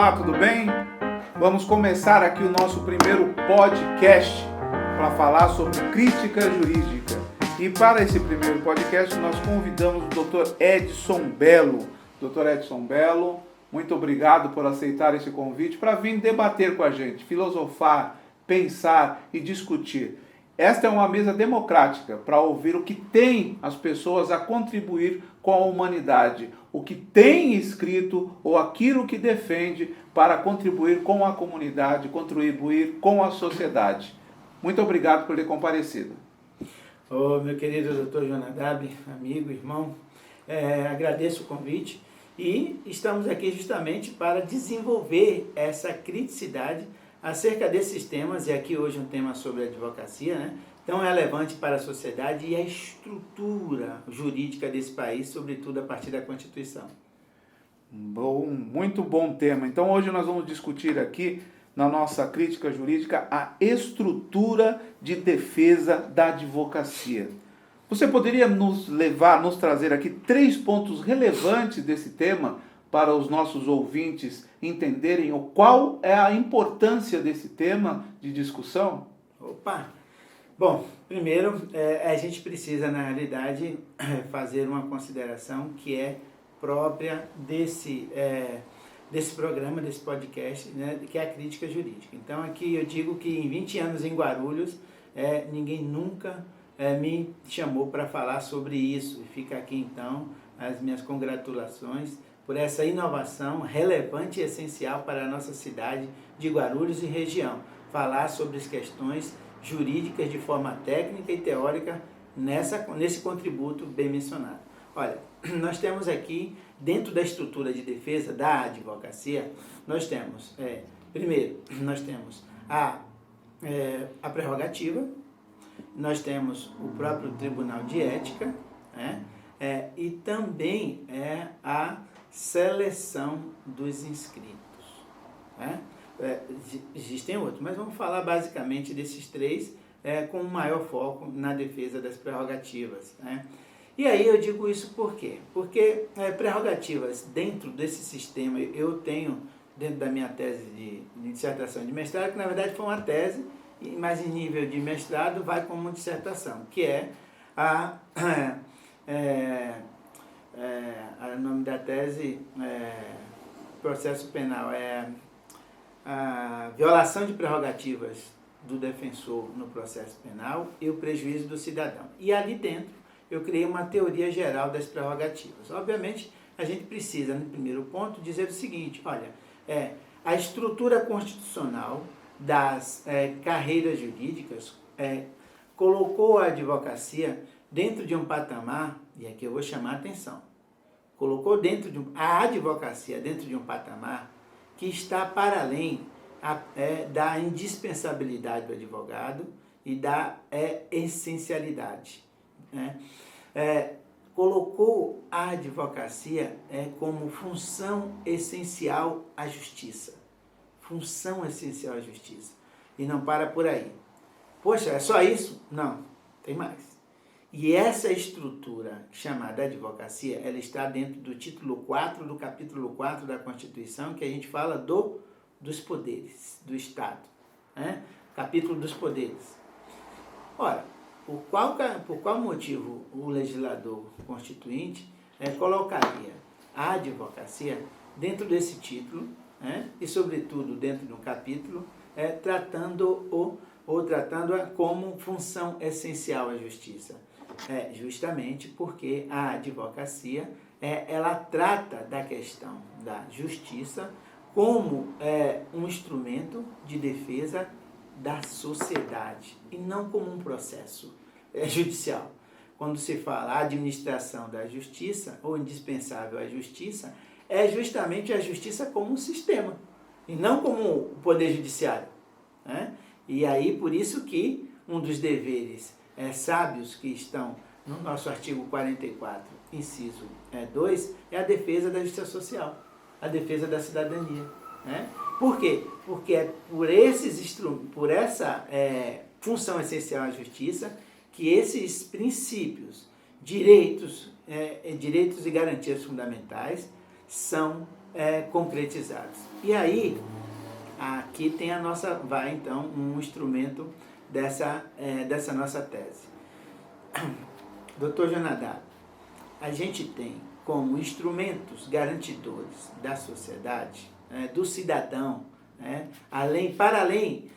Olá, tudo bem? Vamos começar aqui o nosso primeiro podcast para falar sobre crítica jurídica. E para esse primeiro podcast nós convidamos o Dr. Edson Bello. Dr. Edson Bello, muito obrigado por aceitar esse convite para vir debater com a gente, filosofar, pensar e discutir. Esta é uma mesa democrática para ouvir o que tem as pessoas a contribuir com a humanidade, o que tem escrito ou aquilo que defende para contribuir com a comunidade, contribuir com a sociedade. Muito obrigado por ter comparecido. Meu querido Dr. Jonadab, amigo, irmão, agradeço o convite e estamos aqui justamente para desenvolver essa criticidade acerca desses temas, e aqui hoje um tema sobre a advocacia, né, tão relevante para a sociedade e a estrutura jurídica desse país, sobretudo a partir da Constituição. Muito bom tema. Então hoje nós vamos discutir aqui, na nossa crítica jurídica, a estrutura de defesa da advocacia. Você poderia nos trazer aqui 3 pontos relevantes desse tema para os nossos ouvintes entenderem qual é a importância desse tema de discussão? Bom, primeiro a gente precisa, na realidade, fazer uma consideração que é própria desse programa, desse podcast, né, que é a crítica jurídica. Então aqui eu digo que em 20 anos em Guarulhos, ninguém nunca me chamou para falar sobre isso. E fica aqui então as minhas congratulações por essa inovação relevante e essencial para a nossa cidade de Guarulhos e região. Falar sobre as questões jurídicas de forma técnica e teórica nesse contributo bem mencionado. Olha, nós temos aqui, dentro da estrutura de defesa da advocacia, nós temos, primeiro, nós temos a prerrogativa, nós temos o próprio Tribunal de Ética, né, e também a seleção dos inscritos. Né? Existem outros, mas vamos falar basicamente desses 3 com um maior foco na defesa das prerrogativas. Né? E aí eu digo isso por quê? Porque prerrogativas dentro desse sistema, eu tenho dentro da minha tese de dissertação de mestrado, que na verdade foi uma tese, mas em nível de mestrado vai como dissertação, que o nome da tese processo penal, a violação de prerrogativas do defensor no processo penal e o prejuízo do cidadão. E ali dentro eu criei uma teoria geral das prerrogativas. Obviamente, a gente precisa, no primeiro ponto, dizer o seguinte, olha, a estrutura constitucional das carreiras jurídicas colocou a advocacia dentro de um patamar, e aqui eu vou chamar a atenção, colocou a advocacia dentro de um patamar que está para além da indispensabilidade do advogado e da essencialidade. Né? Colocou a advocacia como função essencial à justiça. Função essencial à justiça. E não para por aí. Poxa, é só isso? Não, tem mais. E essa estrutura chamada advocacia, ela está dentro do título 4 do capítulo 4 da Constituição, que a gente fala dos poderes do Estado. Né? Capítulo dos poderes. Ora, por qual motivo o legislador constituinte colocaria a advocacia dentro desse título, né? E, sobretudo, dentro de um capítulo, tratando-a como função essencial à justiça? Justamente porque a advocacia ela trata da questão da justiça como um instrumento de defesa da sociedade e não como um processo judicial. Quando se fala administração da justiça ou indispensável à justiça, é justamente a justiça como um sistema e não como o poder judiciário. Né? E aí, por isso que um dos deveres sábios que estão no nosso artigo 44, inciso 2, é a defesa da justiça social, a defesa da cidadania. Né? Por quê? Porque é por essa função essencial à justiça que esses princípios, direitos e garantias fundamentais são concretizados. E aí, aqui tem vai então um instrumento dessa nossa tese. Doutor Jonadab, a gente tem como instrumentos garantidores da sociedade, do cidadão, para além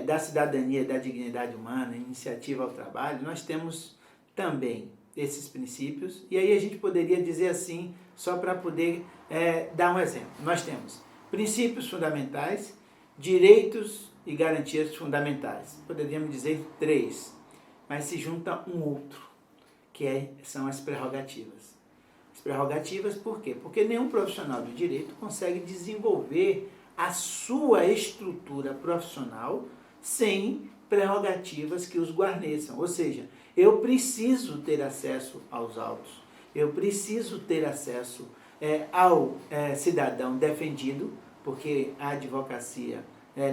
da cidadania, da dignidade humana, iniciativa ao trabalho, nós temos também esses princípios, e aí a gente poderia dizer assim, só para poder dar um exemplo. Nós temos princípios fundamentais, direitos e garantias fundamentais. Poderíamos dizer 3, mas se junta um outro, que são as prerrogativas. As prerrogativas por quê? Porque nenhum profissional do direito consegue desenvolver a sua estrutura profissional sem prerrogativas que os guarneçam. Ou seja, eu preciso ter acesso aos autos, eu preciso ter acesso ao cidadão defendido, porque a advocacia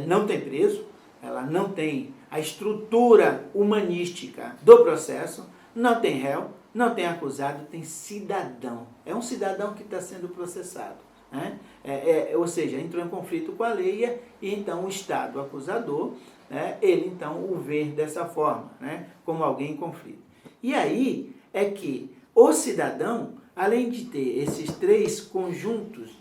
não tem preso, ela não tem a estrutura humanística do processo, não tem réu, não tem acusado, tem cidadão. É um cidadão que está sendo processado. Ou seja, entrou em conflito com a lei e então o Estado acusador, ele então o vê dessa forma, como alguém em conflito. E aí é que o cidadão, além de ter esses 3 conjuntos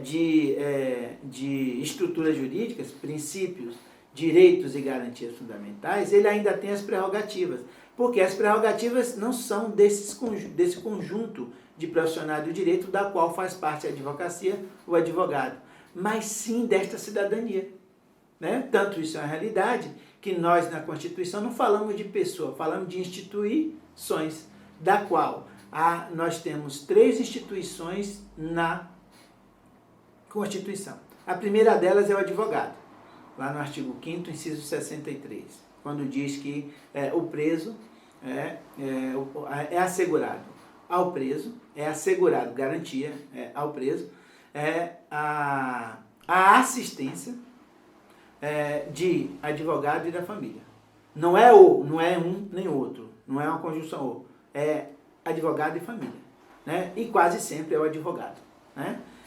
de estruturas jurídicas, princípios, direitos e garantias fundamentais, ele ainda tem as prerrogativas, porque as prerrogativas não são desse conjunto de profissionais do direito, da qual faz parte a advocacia, o advogado, mas sim desta cidadania. Tanto isso é uma realidade, que nós na Constituição não falamos de pessoa, falamos de instituições, da qual nós temos 3 instituições na Constituição. A primeira delas é o advogado, lá no artigo 5º, inciso 63, quando diz que o preso é assegurado ao preso, é assegurado garantia ao preso, a assistência de advogado e da família. Não é um nem outro, não é uma conjunção ou, é advogado e família, e quase sempre é o advogado.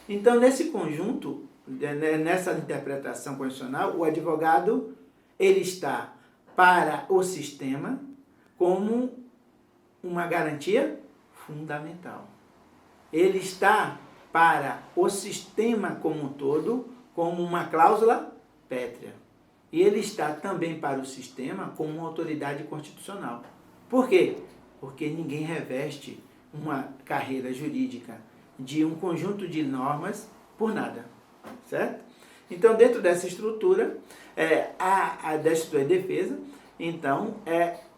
Então, nesse conjunto, nessa interpretação constitucional, o advogado ele está para o sistema como uma garantia fundamental. Ele está para o sistema como um todo como uma cláusula pétrea. E ele está também para o sistema como uma autoridade constitucional. Por quê? Porque ninguém reveste uma carreira jurídica de um conjunto de normas por nada, certo? Então, dentro dessa estrutura, da estrutura de defesa, então,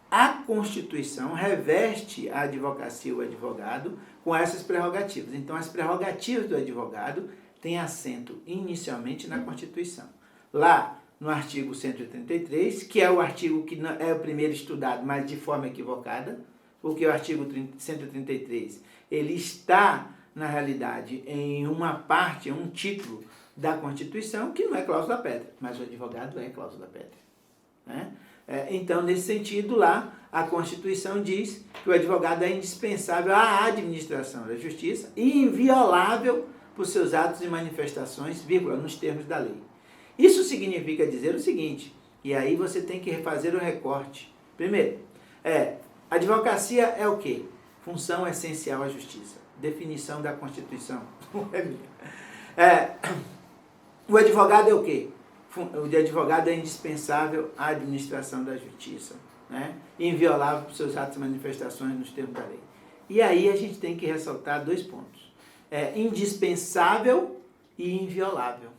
a Constituição reveste a advocacia, o advogado, com essas prerrogativas. Então, as prerrogativas do advogado têm assento inicialmente na Constituição. Lá, no artigo 133, que é o artigo que é o primeiro estudado, mas de forma equivocada, porque o artigo 133, ele está, na realidade, em uma parte, um título da Constituição, que não é cláusula pétrea, mas o advogado é cláusula pétrea. Então, nesse sentido, lá, a Constituição diz que o advogado é indispensável à administração da justiça e inviolável por seus atos e manifestações, vírgula, nos termos da lei. Isso significa dizer o seguinte, e aí você tem que fazer o recorte. Primeiro, advocacia é o quê? Função essencial à justiça. Definição da Constituição. Não é minha. O advogado é o quê? O advogado é indispensável à administração da justiça, inviolável por seus atos e manifestações nos termos da lei. E aí a gente tem que ressaltar 2 pontos. Indispensável e inviolável.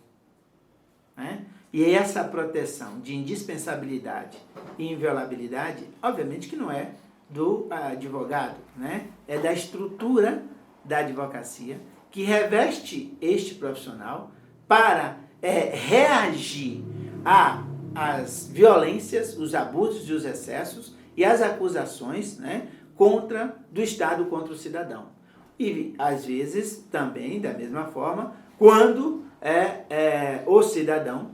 E essa proteção de indispensabilidade e inviolabilidade, obviamente que não é do advogado, é da estrutura da advocacia que reveste este profissional para reagir às violências, os abusos e os excessos e as acusações do Estado contra o cidadão. E, às vezes, também, da mesma forma, quando o cidadão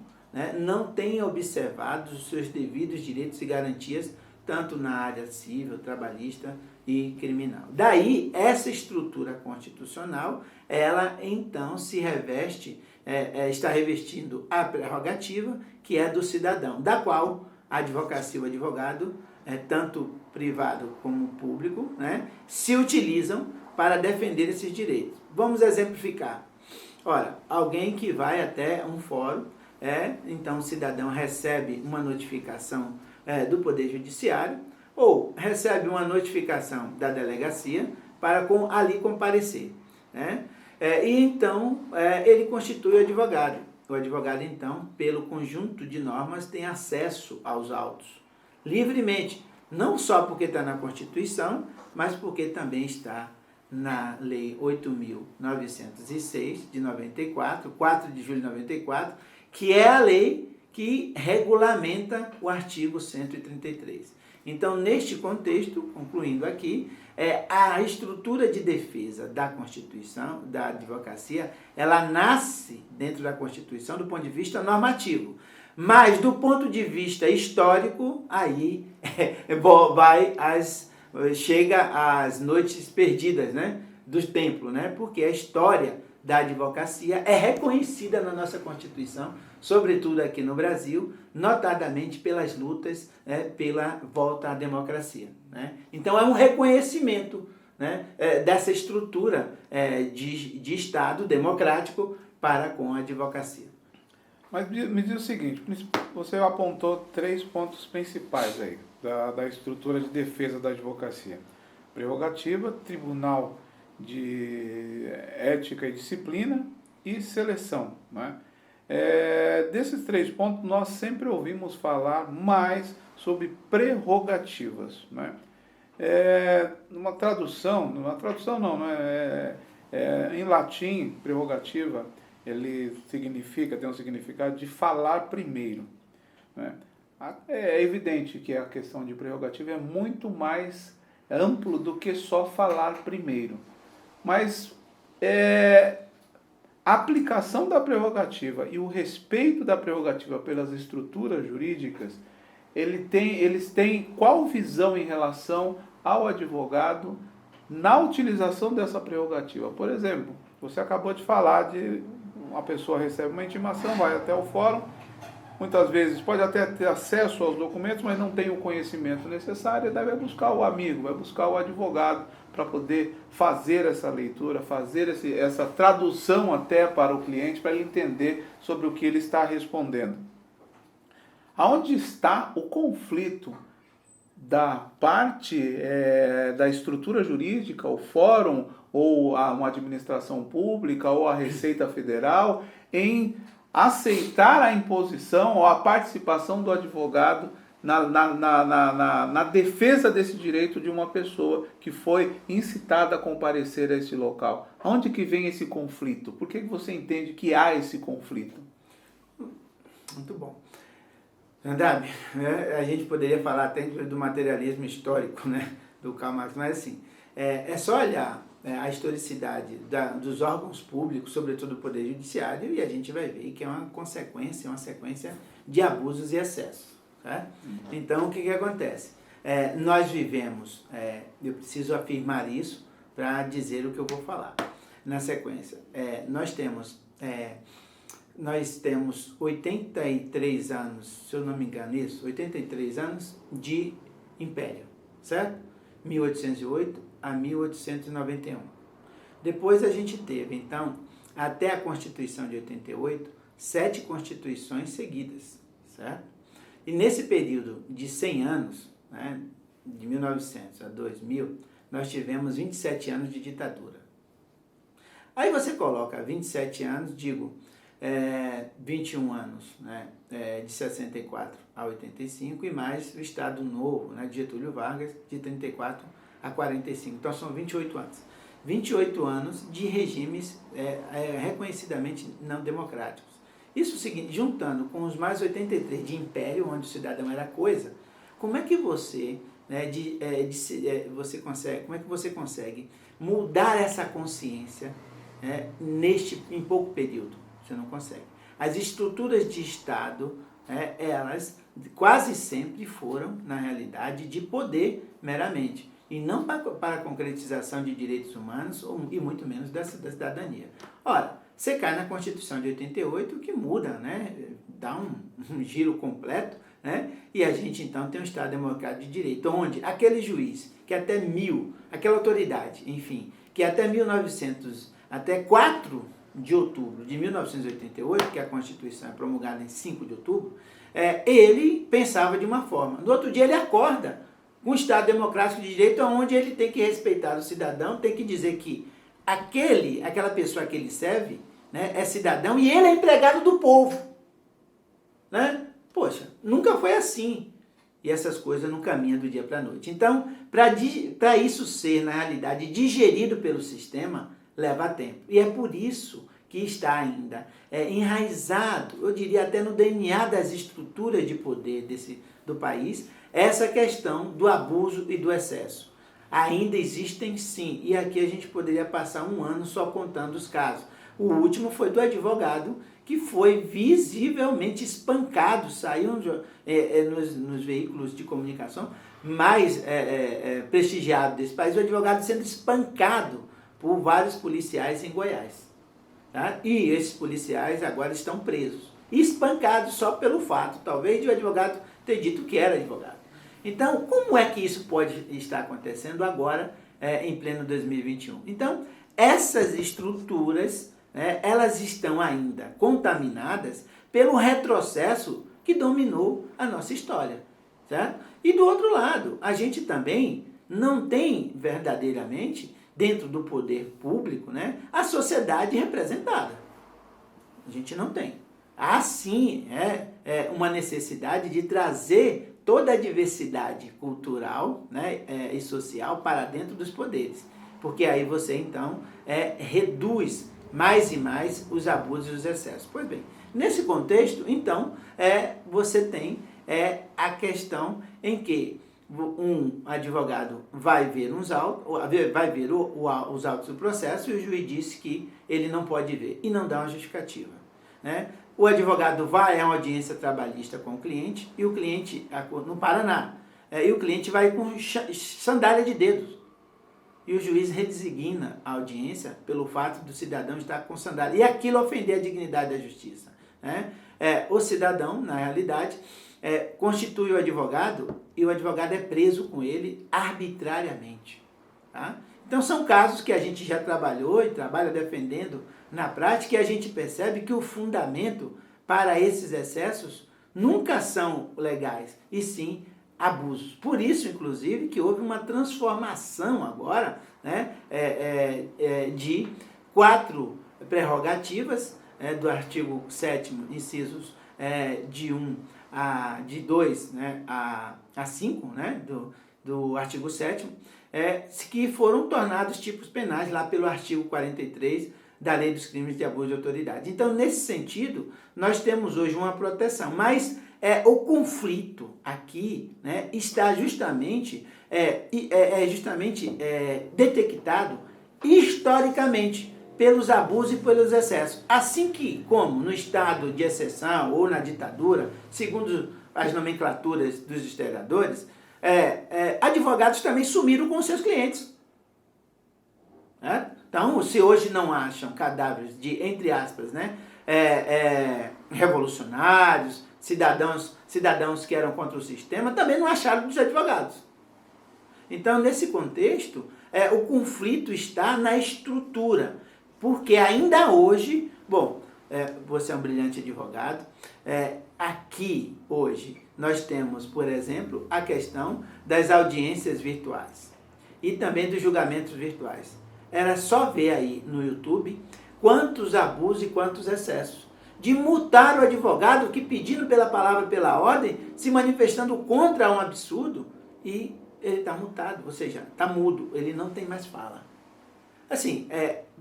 não tem observado os seus devidos direitos e garantias, tanto na área civil, trabalhista e criminal. Daí, essa estrutura constitucional, ela então se reveste, está revestindo a prerrogativa que é do cidadão, da qual a advocacia e o advogado, tanto privado como público, né, se utilizam para defender esses direitos. Vamos exemplificar. Ora, alguém que vai até um fórum, então o cidadão recebe uma notificação do Poder Judiciário ou recebe uma notificação da delegacia para ali comparecer, né? E então ele constitui o advogado. O advogado, então, pelo conjunto de normas, tem acesso aos autos livremente, não só porque está na Constituição, mas porque também está na Lei 8.906, de 94, 4 de julho de 94, que é a lei que regulamenta o artigo 133. Então, neste contexto, concluindo aqui, a estrutura de defesa da Constituição, da advocacia, ela nasce dentro da Constituição do ponto de vista normativo. Mas, do ponto de vista histórico, aí chega às noites perdidas, né, do templo, né, porque a história da advocacia é reconhecida na nossa Constituição, sobretudo aqui no Brasil, notadamente pelas lutas pela volta à democracia, né? Então, é um reconhecimento, né, dessa estrutura de Estado democrático para com a advocacia. Mas me diz o seguinte, você apontou 3 pontos principais aí da estrutura de defesa da advocacia. Prerrogativa, Tribunal de Ética e Disciplina e seleção, né? Desses 3 pontos, nós sempre ouvimos falar mais sobre prerrogativas, né? Numa tradução não, né? Em latim, prerrogativa, ele tem um significado de falar primeiro, né? É evidente que a questão de prerrogativa é muito mais amplo do que só falar primeiro. Mas a aplicação da prerrogativa e o respeito da prerrogativa pelas estruturas jurídicas, eles têm qual visão em relação ao advogado na utilização dessa prerrogativa? Por exemplo, você acabou de falar de uma pessoa recebe uma intimação, vai até o fórum, muitas vezes pode até ter acesso aos documentos, mas não tem o conhecimento necessário, e daí vai buscar o amigo, vai buscar o advogado para poder fazer essa leitura, fazer essa tradução até para o cliente, para ele entender sobre o que ele está respondendo. Aonde está o conflito da parte da estrutura jurídica, o fórum, ou uma administração pública, ou a Receita Federal, em aceitar a imposição ou a participação do advogado na defesa desse direito de uma pessoa que foi incitada a comparecer a esse local? Onde que vem esse conflito? Por que você entende que há esse conflito? Muito bom. Andrade, a gente poderia falar até do materialismo histórico, né, do Karl Marx, mas assim, é só olhar a historicidade dos órgãos públicos, sobretudo do Poder Judiciário, e a gente vai ver que é uma sequência de abusos e excessos. Tá? Então, o que acontece? Nós vivemos, eu preciso afirmar isso para dizer o que eu vou falar. Na sequência, nós temos 83 anos, se eu não me engano isso, 83 anos de império, certo? 1808 a 1891. Depois a gente teve, então, até a Constituição de 88, 7 constituições seguidas, certo? E nesse período de 100 anos, né, de 1900 a 2000, nós tivemos 27 anos de ditadura. Aí você coloca 27 anos, 21 anos, né, de 64 a 85, e mais o Estado Novo, né, de Getúlio Vargas, de 34 a 45. Então são 28 anos. 28 anos de regimes reconhecidamente não democráticos. Isso seguinte, juntando com os mais 83 de império, onde o cidadão era coisa, como é que você, como é que você consegue mudar essa consciência em pouco período? Você não consegue. As estruturas de Estado, elas quase sempre foram, na realidade, de poder meramente. e não para a concretização de direitos humanos e muito menos da cidadania. Ora, você cai na Constituição de 88 que muda, né? Dá um giro completo, né? E a gente então tem um Estado democrático de direito, onde aquele juiz que até aquela autoridade, enfim, que até 4 de outubro de 1988, que a Constituição é promulgada em 5 de outubro, ele pensava de uma forma. No outro dia ele acorda com um Estado democrático de direito, onde ele tem que respeitar o cidadão, tem que dizer que aquela pessoa que ele serve, né, é cidadão e ele é empregado do povo. Né? Poxa, nunca foi assim. E essas coisas não caminham do dia para a noite. Então, para isso ser, na realidade, digerido pelo sistema, leva tempo. E é por isso que está ainda enraizado, eu diria até no DNA das estruturas de poder do país, essa questão do abuso e do excesso. Ainda existem sim, e aqui a gente poderia passar um ano só contando os casos. O último foi do advogado que foi visivelmente espancado, saiu nos veículos de comunicação mais prestigiados desse país, o advogado sendo espancado por vários policiais em Goiás. Tá? E esses policiais agora estão presos, espancados só pelo fato, talvez, de o advogado ter dito que era advogado. Então, como é que isso pode estar acontecendo agora, em pleno 2021? Então, essas estruturas, elas estão ainda contaminadas pelo retrocesso que dominou a nossa história. Certo? E do outro lado, a gente também não tem verdadeiramente, dentro do poder público, a sociedade representada. A gente não tem. Há sim uma necessidade de trazer toda a diversidade cultural, e social para dentro dos poderes. Porque aí você, então, reduz mais e mais os abusos e os excessos. Pois bem, nesse contexto, então, você tem a questão em que um advogado vai ver os autos do processo e o juiz disse que ele não pode ver e não dá uma justificativa. Né? O advogado vai à audiência trabalhista com o cliente e o cliente, no Paraná, e o cliente vai com sandália de dedos. E o juiz redesigna a audiência pelo fato do cidadão estar com sandália. E aquilo ofender a dignidade da justiça. Né? O cidadão, na realidade, constitui o advogado e o advogado é preso com ele arbitrariamente. Tá? Então são casos que a gente já trabalhou e trabalha defendendo na prática e a gente percebe que o fundamento para esses excessos nunca são legais, e sim abusos. Por isso, inclusive, que houve uma transformação agora de 4 prerrogativas do artigo 7º, incisos de 2 a 5, do artigo 7º, que foram tornados tipos penais lá pelo artigo 43 da Lei dos Crimes de Abuso de Autoridade. Então, nesse sentido, nós temos hoje uma proteção, mas o conflito aqui está justamente detectado historicamente pelos abusos e pelos excessos. Assim que, como no estado de exceção ou na ditadura, segundo as nomenclaturas dos historiadores, advogados também sumiram com seus clientes. Então, se hoje não acham cadáveres de, entre aspas, revolucionários, cidadãos que eram contra o sistema, também não acharam dos advogados. Então, nesse contexto, o conflito está na estrutura, porque ainda hoje, você é um brilhante advogado, aqui hoje nós temos, por exemplo, a questão das audiências virtuais e também dos julgamentos virtuais. Era só ver aí no YouTube quantos abusos e quantos excessos. De multar o advogado que, pedindo pela palavra, pela ordem, se manifestando contra um absurdo, e ele está multado, ou seja, está mudo, ele não tem mais fala. Assim,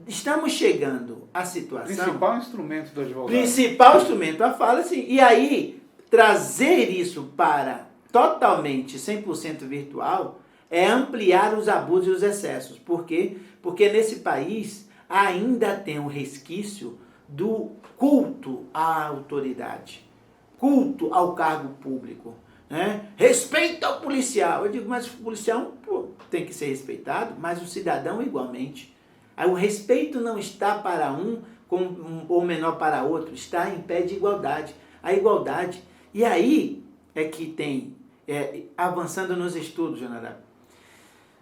estamos chegando à situação... Principal instrumento do advogado. Principal instrumento, a fala, assim, e aí trazer isso para totalmente 100% virtual é ampliar os abusos e os excessos. Por quê? Porque nesse país ainda tem um resquício do culto à autoridade, culto ao cargo público, né? Respeita o policial. Eu digo, mas o policial tem que ser respeitado, mas o cidadão igualmente. Aí o respeito não está para um ou menor para outro, está em pé de igualdade. A igualdade. E aí é que tem, avançando nos estudos, Jonadab,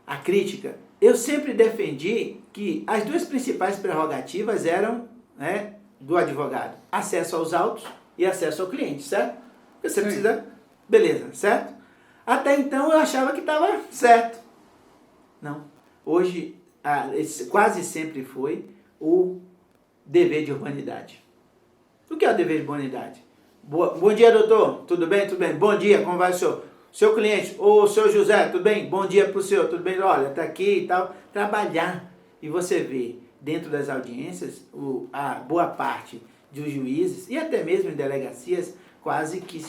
a crítica, eu sempre defendi que as duas principais prerrogativas eram, né, do advogado: acesso aos autos e acesso ao cliente, certo? Porque você precisa, beleza, certo? Até então eu achava que estava certo. Não. Hoje, quase sempre foi o dever de urbanidade. O que é o dever de urbanidade? Bom dia, doutor. Tudo bem? Tudo bem. Bom dia, como vai o senhor? Seu cliente, ô, seu José, tudo bem? Bom dia para o senhor, tudo bem? Olha, tá aqui e tal. Trabalhar. E você vê, dentro das audiências, a boa parte dos juízes, e até mesmo em delegacias, quase que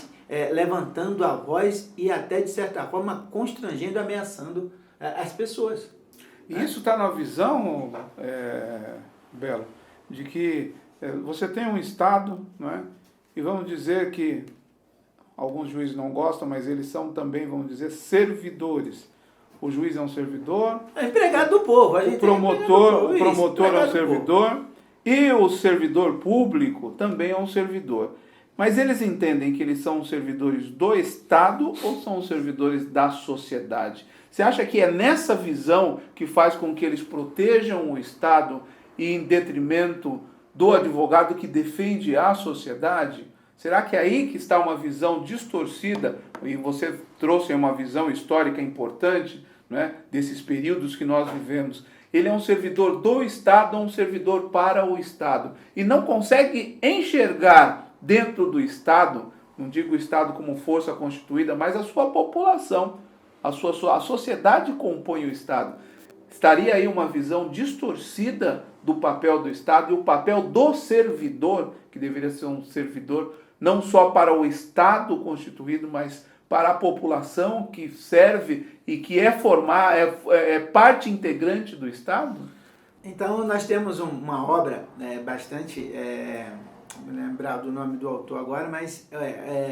levantando a voz e até, de certa forma, constrangendo, ameaçando as pessoas. E isso está na visão, Belo, de que você tem um Estado, não é? E vamos dizer que alguns juízes não gostam, mas eles são também, vamos dizer, servidores. O juiz é um servidor. É empregado do povo. O promotor é um servidor. E o servidor público também é um servidor. Mas eles entendem que eles são servidores do Estado ou são servidores da sociedade? Você acha que é nessa visão que faz com que eles protejam o Estado e em detrimento do advogado que defende a sociedade? Será que é aí que está uma visão distorcida? E você trouxe uma visão histórica importante, né, desses períodos que nós vivemos. Ele é um servidor do Estado ou um servidor para o Estado? E não consegue enxergar dentro do Estado, não digo o Estado como força constituída, mas a sua população. A sociedade compõe o Estado. Estaria aí uma visão distorcida do papel do Estado e o papel do servidor, que deveria ser um servidor não só para o Estado constituído, mas para a população que serve e que é parte integrante do Estado? Então, nós temos uma obra bastante, não me lembrar do nome do autor agora, mas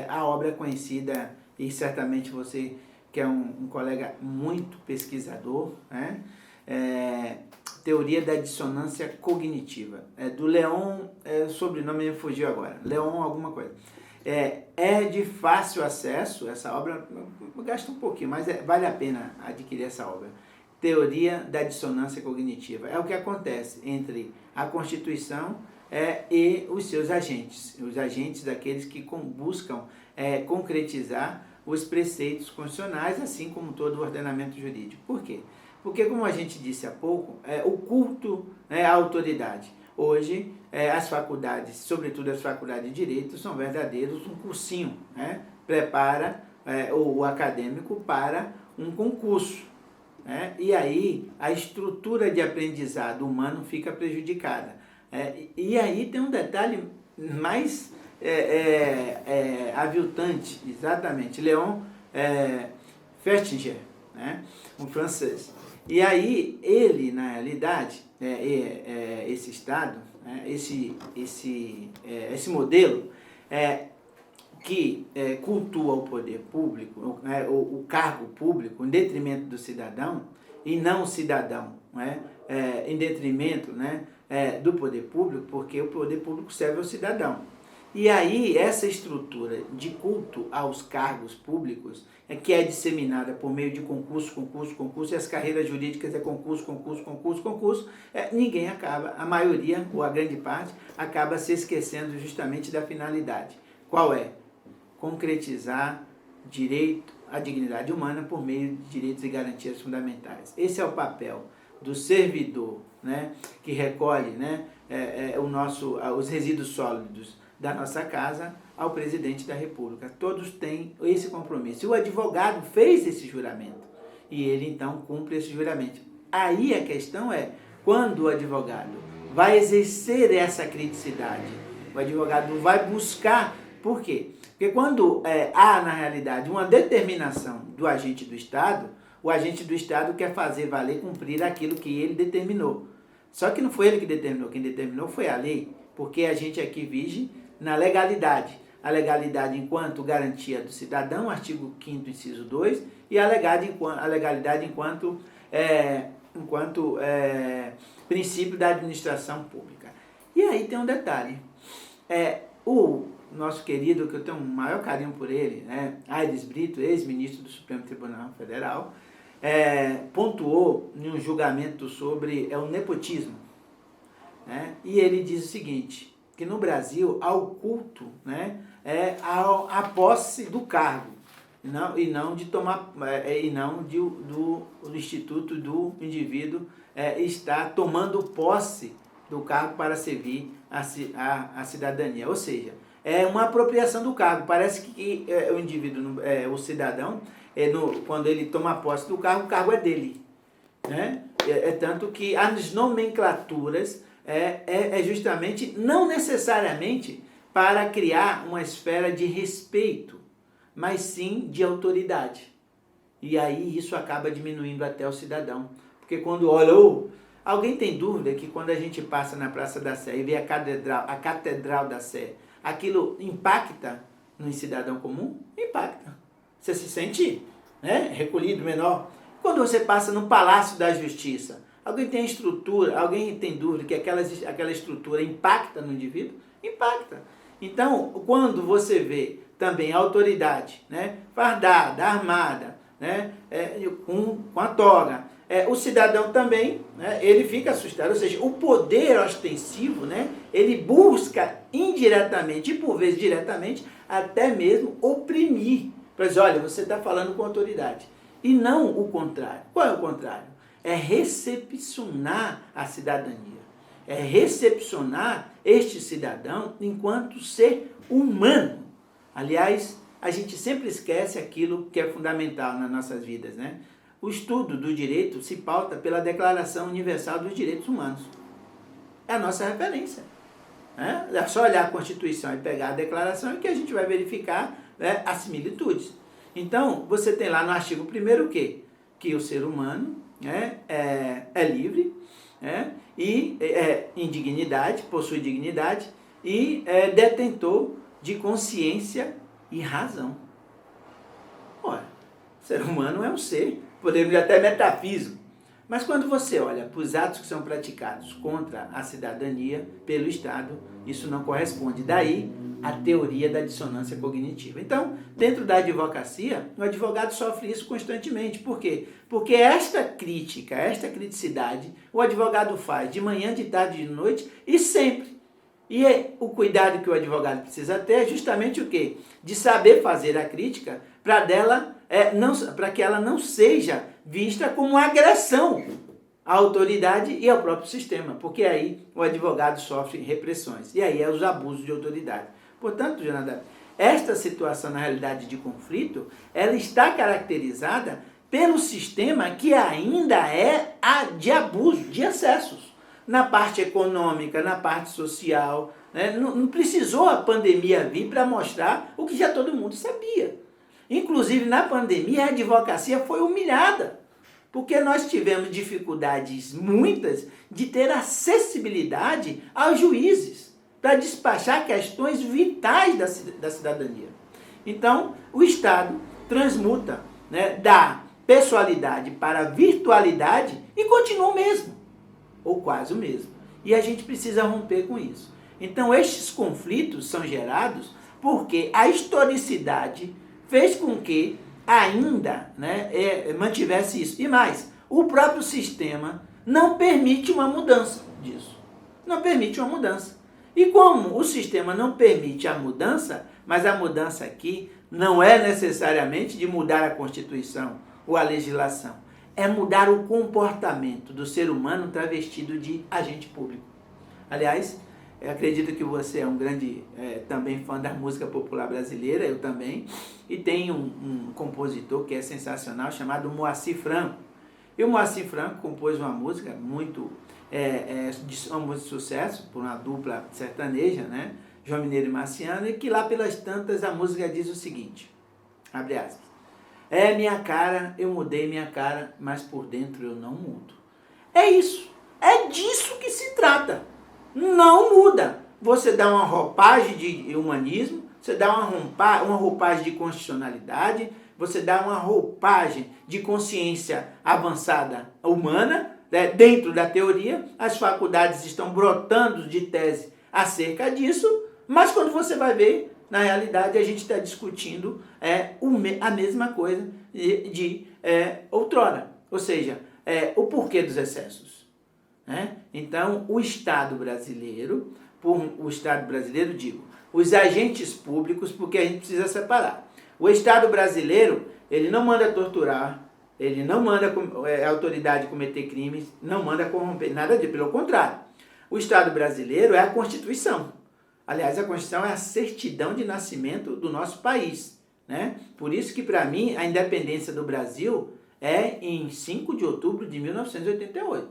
a obra é conhecida, e certamente você, que é um colega muito pesquisador, né? Teoria da dissonância cognitiva. Do Leon, o sobrenome me fugiu agora, Leon alguma coisa. É de fácil acesso, essa obra, gasta um pouquinho, mas vale a pena adquirir essa obra. Teoria da dissonância cognitiva. É o que acontece entre a Constituição e os seus agentes, os agentes daqueles que buscam concretizar os preceitos constitucionais, assim como todo o ordenamento jurídico. Por quê? Porque, como a gente disse há pouco, o culto à autoridade. Hoje, as faculdades, sobretudo as faculdades de Direito, são verdadeiros um cursinho, né? Prepara o acadêmico para um concurso. E aí, a estrutura de aprendizado humano fica prejudicada. E aí tem um detalhe mais aviltante, exatamente. Léon Festinger, né? Um francês. E aí, ele, na realidade, esse Estado, esse modelo que cultua o poder público, o cargo público, em detrimento do cidadão, e não o cidadão, em detrimento, do poder público, porque o poder público serve ao cidadão. E aí, essa estrutura de culto aos cargos públicos que é disseminada por meio de concurso, e as carreiras jurídicas concurso, ninguém acaba, a maioria, ou a grande parte, acaba se esquecendo justamente da finalidade. Qual é? Concretizar direito à dignidade humana por meio de direitos e garantias fundamentais. Esse é o papel do servidor, que recolhe os resíduos sólidos da nossa casa ao presidente da República. Todos têm esse compromisso. E o advogado fez esse juramento. E ele, então, cumpre esse juramento. Aí a questão é, quando o advogado vai exercer essa criticidade, o advogado vai buscar... Por quê? Porque quando há, na realidade, uma determinação do agente do Estado, o agente do Estado quer fazer valer, cumprir aquilo que ele determinou. Só que não foi ele que determinou, quem determinou foi a lei, porque a gente aqui vige na legalidade. a legalidade enquanto garantia do cidadão, artigo 5º, inciso 2, e a legalidade enquanto princípio da administração pública. E aí tem um detalhe. O nosso querido, que eu tenho um maior carinho por ele, né, Aires Brito, ex-ministro do Supremo Tribunal Federal, pontuou em um julgamento sobre o nepotismo. Né, e ele diz o seguinte, que no Brasil há o culto, né, a posse do cargo, e não do instituto do indivíduo estar tomando posse do cargo para servir a cidadania. Ou seja, é uma apropriação do cargo. Parece que o indivíduo, o cidadão, quando ele toma posse do cargo, o cargo é dele. Né? Tanto que as nomenclaturas justamente, não necessariamente para criar uma esfera de respeito, mas sim de autoridade. E aí isso acaba diminuindo até o cidadão. Porque quando olha, alguém tem dúvida que quando a gente passa na Praça da Sé e vê a Catedral da Sé, aquilo impacta no cidadão comum? Impacta. Você se sente, né, recolhido, menor. Quando você passa no Palácio da Justiça, alguém tem dúvida que aquela estrutura impacta no indivíduo? Impacta. Então, quando você vê também a autoridade, né, fardada, armada, né, com a toga, o cidadão também, né, ele fica assustado. Ou seja, o poder ostensivo, né, ele busca indiretamente e por vezes diretamente até mesmo oprimir. Para dizer, olha, você está falando com autoridade. E não o contrário. Qual é o contrário? É recepcionar a cidadania. É recepcionar este cidadão enquanto ser humano. Aliás, a gente sempre esquece aquilo que é fundamental nas nossas vidas, né? O estudo do direito se pauta pela Declaração Universal dos Direitos Humanos. É a nossa referência. Né? É só olhar a Constituição e pegar a declaração que a gente vai verificar, né, as similitudes. Então, você tem lá no artigo 1º o quê? Que o ser humano, né, é livre, né, e em dignidade, possui dignidade e é detentor de consciência e razão. Ora, o ser humano é um ser, podemos dizer até metafísico. Mas quando você olha para os atos que são praticados contra a cidadania pelo Estado, isso não corresponde. Daí a teoria da dissonância cognitiva. Então, dentro da advocacia, o advogado sofre isso constantemente. Por quê? Porque esta criticidade, o advogado faz de manhã, de tarde, de noite e sempre. E o cuidado que o advogado precisa ter é justamente o quê? De saber fazer a crítica para que ela não seja vista como agressão à autoridade e ao próprio sistema, porque aí o advogado sofre repressões, e aí é os abusos de autoridade. Portanto, Jonathan, esta situação, na realidade de conflito, ela está caracterizada pelo sistema que ainda é de abuso, de excessos, na parte econômica, na parte social, né? Não precisou a pandemia vir para mostrar o que já todo mundo sabia. Inclusive, na pandemia, a advocacia foi humilhada, porque nós tivemos dificuldades muitas de ter acessibilidade aos juízes para despachar questões vitais da cidadania. Então, o Estado transmuta, né, da pessoalidade para a virtualidade e continua o mesmo, ou quase o mesmo. E a gente precisa romper com isso. Então, estes conflitos são gerados porque a historicidade fez com que ainda, né, mantivesse isso. E mais, o próprio sistema não permite uma mudança disso. Não permite uma mudança. E como o sistema não permite a mudança, mas a mudança aqui não é necessariamente de mudar a Constituição ou a legislação, é mudar o comportamento do ser humano travestido de agente público. Aliás, eu acredito que você é um grande também fã da música popular brasileira, eu também, e tem um compositor que é sensacional, chamado Moacir Franco. E o Moacir Franco compôs uma música muito de sucesso, por uma dupla sertaneja, né? João Mineiro e Marciano, e que lá pelas tantas a música diz o seguinte, abre aspas, é minha cara, eu mudei minha cara, mas por dentro eu não mudo. É isso, é disso que se trata. Não muda. Você dá uma roupagem de humanismo, você dá uma roupagem de constitucionalidade, você dá uma roupagem de consciência avançada humana, né, dentro da teoria, as faculdades estão brotando de tese acerca disso, mas quando você vai ver, na realidade, a gente está discutindo a mesma coisa de outrora, ou seja, o porquê dos excessos. Né? Então, o Estado brasileiro, digo, os agentes públicos, porque a gente precisa separar. O Estado brasileiro, ele não manda torturar, ele não manda a autoridade cometer crimes, não manda corromper, nada disso, pelo contrário. O Estado brasileiro é a Constituição. Aliás, a Constituição é a certidão de nascimento do nosso país. Né? Por isso que, para mim, a independência do Brasil é em 5 de outubro de 1988.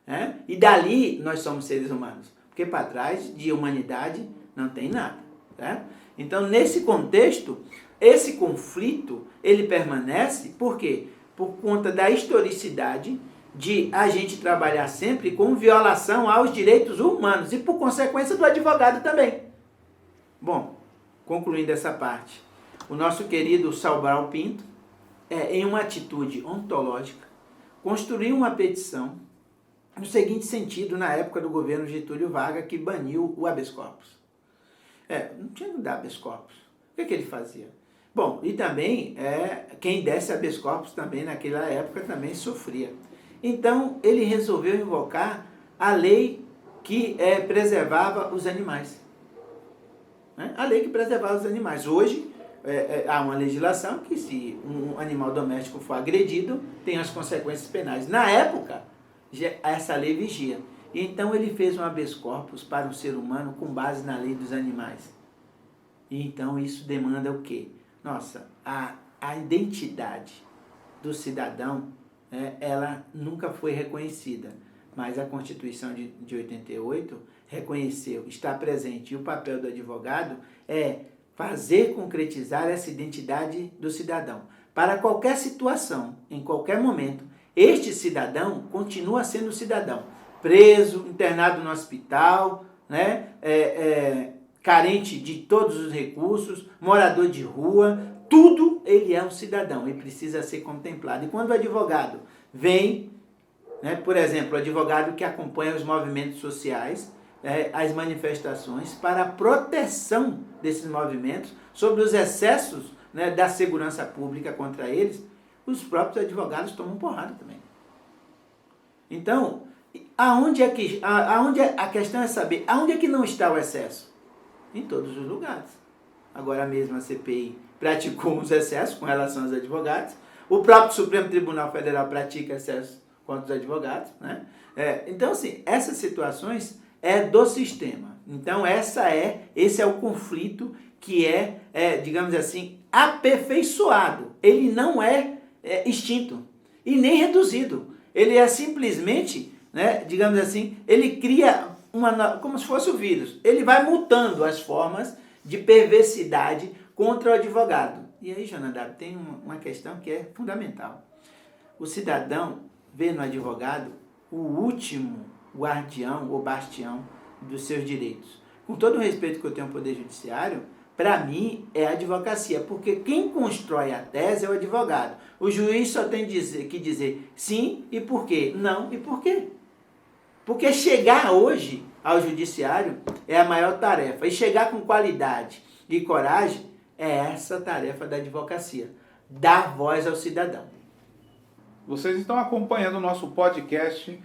Né? E dali nós somos seres humanos. Porque para trás de humanidade não tem nada. Né? Então, nesse contexto, esse conflito, ele permanece, por quê? Por conta da historicidade de a gente trabalhar sempre com violação aos direitos humanos e, por consequência, do advogado também. Bom, concluindo essa parte, o nosso querido Sobral Pinto, em uma atitude ontológica, construiu uma petição no seguinte sentido, na época do governo Getúlio Vargas, que baniu o habeas corpus. Não tinha que dar habeas corpus. O que ele fazia? Bom, e também quem desse habeas corpus também naquela época também sofria. Então, ele resolveu invocar a lei que preservava os animais. Né? A lei que preservava os animais. Hoje, há uma legislação que se um animal doméstico for agredido, tem as consequências penais. Na época, essa lei vigia. Então, ele fez um habeas corpus para um ser humano com base na lei dos animais. E então, isso demanda o quê? Nossa, a identidade do cidadão, ela nunca foi reconhecida, mas a Constituição de 88 reconheceu, está presente, e o papel do advogado é fazer concretizar essa identidade do cidadão. Para qualquer situação, em qualquer momento, este cidadão continua sendo cidadão, preso, internado no hospital, né? Carente de todos os recursos, morador de rua, tudo ele é um cidadão e precisa ser contemplado. E quando o advogado vem, né, por exemplo, o advogado que acompanha os movimentos sociais, as manifestações, para a proteção desses movimentos, sobre os excessos, né, da segurança pública contra eles, os próprios advogados tomam porrada também. Então, a questão é saber, aonde é que não está o excesso? Em todos os lugares. Agora mesmo a CPI praticou uns excessos com relação aos advogados. O próprio Supremo Tribunal Federal pratica excessos contra os advogados. Né? Então, assim, essas situações do sistema. Então, esse é o conflito que digamos assim, aperfeiçoado. Ele não é extinto e nem reduzido. Ele é simplesmente, né, digamos assim, ele cria como se fosse o vírus. Ele vai mutando as formas de perversidade contra o advogado. E aí, Jonadab, tem uma questão que é fundamental. O cidadão vê no advogado o último guardião ou bastião dos seus direitos. Com todo o respeito que eu tenho ao Poder Judiciário, para mim é a advocacia, porque quem constrói a tese é o advogado. O juiz só tem que dizer sim e por quê, não e por quê. Porque chegar hoje ao judiciário é a maior tarefa. E chegar com qualidade e coragem é essa tarefa da advocacia. Dar voz ao cidadão. Vocês estão acompanhando o nosso podcast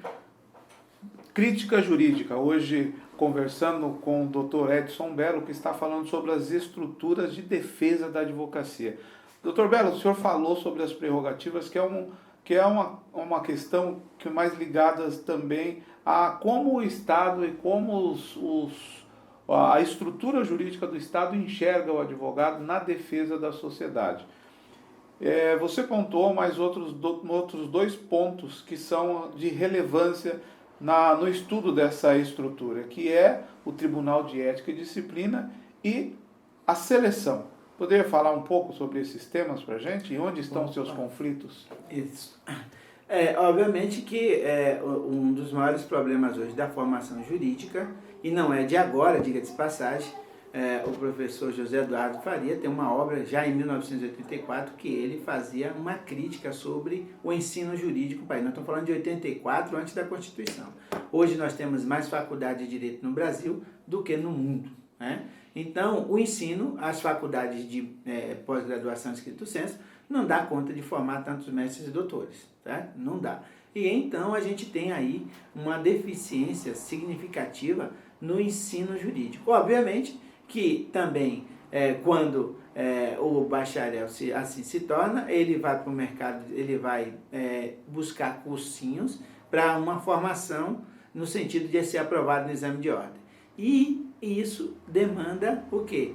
Crítica Jurídica. Hoje conversando com o Dr. Edson Bello, que está falando sobre as estruturas de defesa da advocacia. Dr. Bello, o senhor falou sobre as prerrogativas, que é uma questão que mais ligadas também a como o Estado e como a estrutura jurídica do Estado enxerga o advogado na defesa da sociedade. Você pontuou mais outros 2 pontos que são de relevância no estudo dessa estrutura, que é o Tribunal de Ética e Disciplina e a seleção. Poderia falar um pouco sobre esses temas para a gente? E onde estão os seus conflitos? Isso. Obviamente que um dos maiores problemas hoje da formação jurídica, e não é de agora, diga-se de passagem, o professor José Eduardo Faria tem uma obra, já em 1984, que ele fazia uma crítica sobre o ensino jurídico no país. Nós estamos falando de 84, antes da Constituição. Hoje nós temos mais faculdade de direito no Brasil do que no mundo, né? Então, o ensino, as faculdades de pós-graduação estricto sensu, não dá conta de formar tantos mestres e doutores, tá? Não dá. E então a gente tem aí uma deficiência significativa no ensino jurídico. Obviamente que também, quando o bacharel assim se torna, ele vai para o mercado, ele vai buscar cursinhos para uma formação no sentido de ser aprovado no exame de ordem. E isso demanda o quê?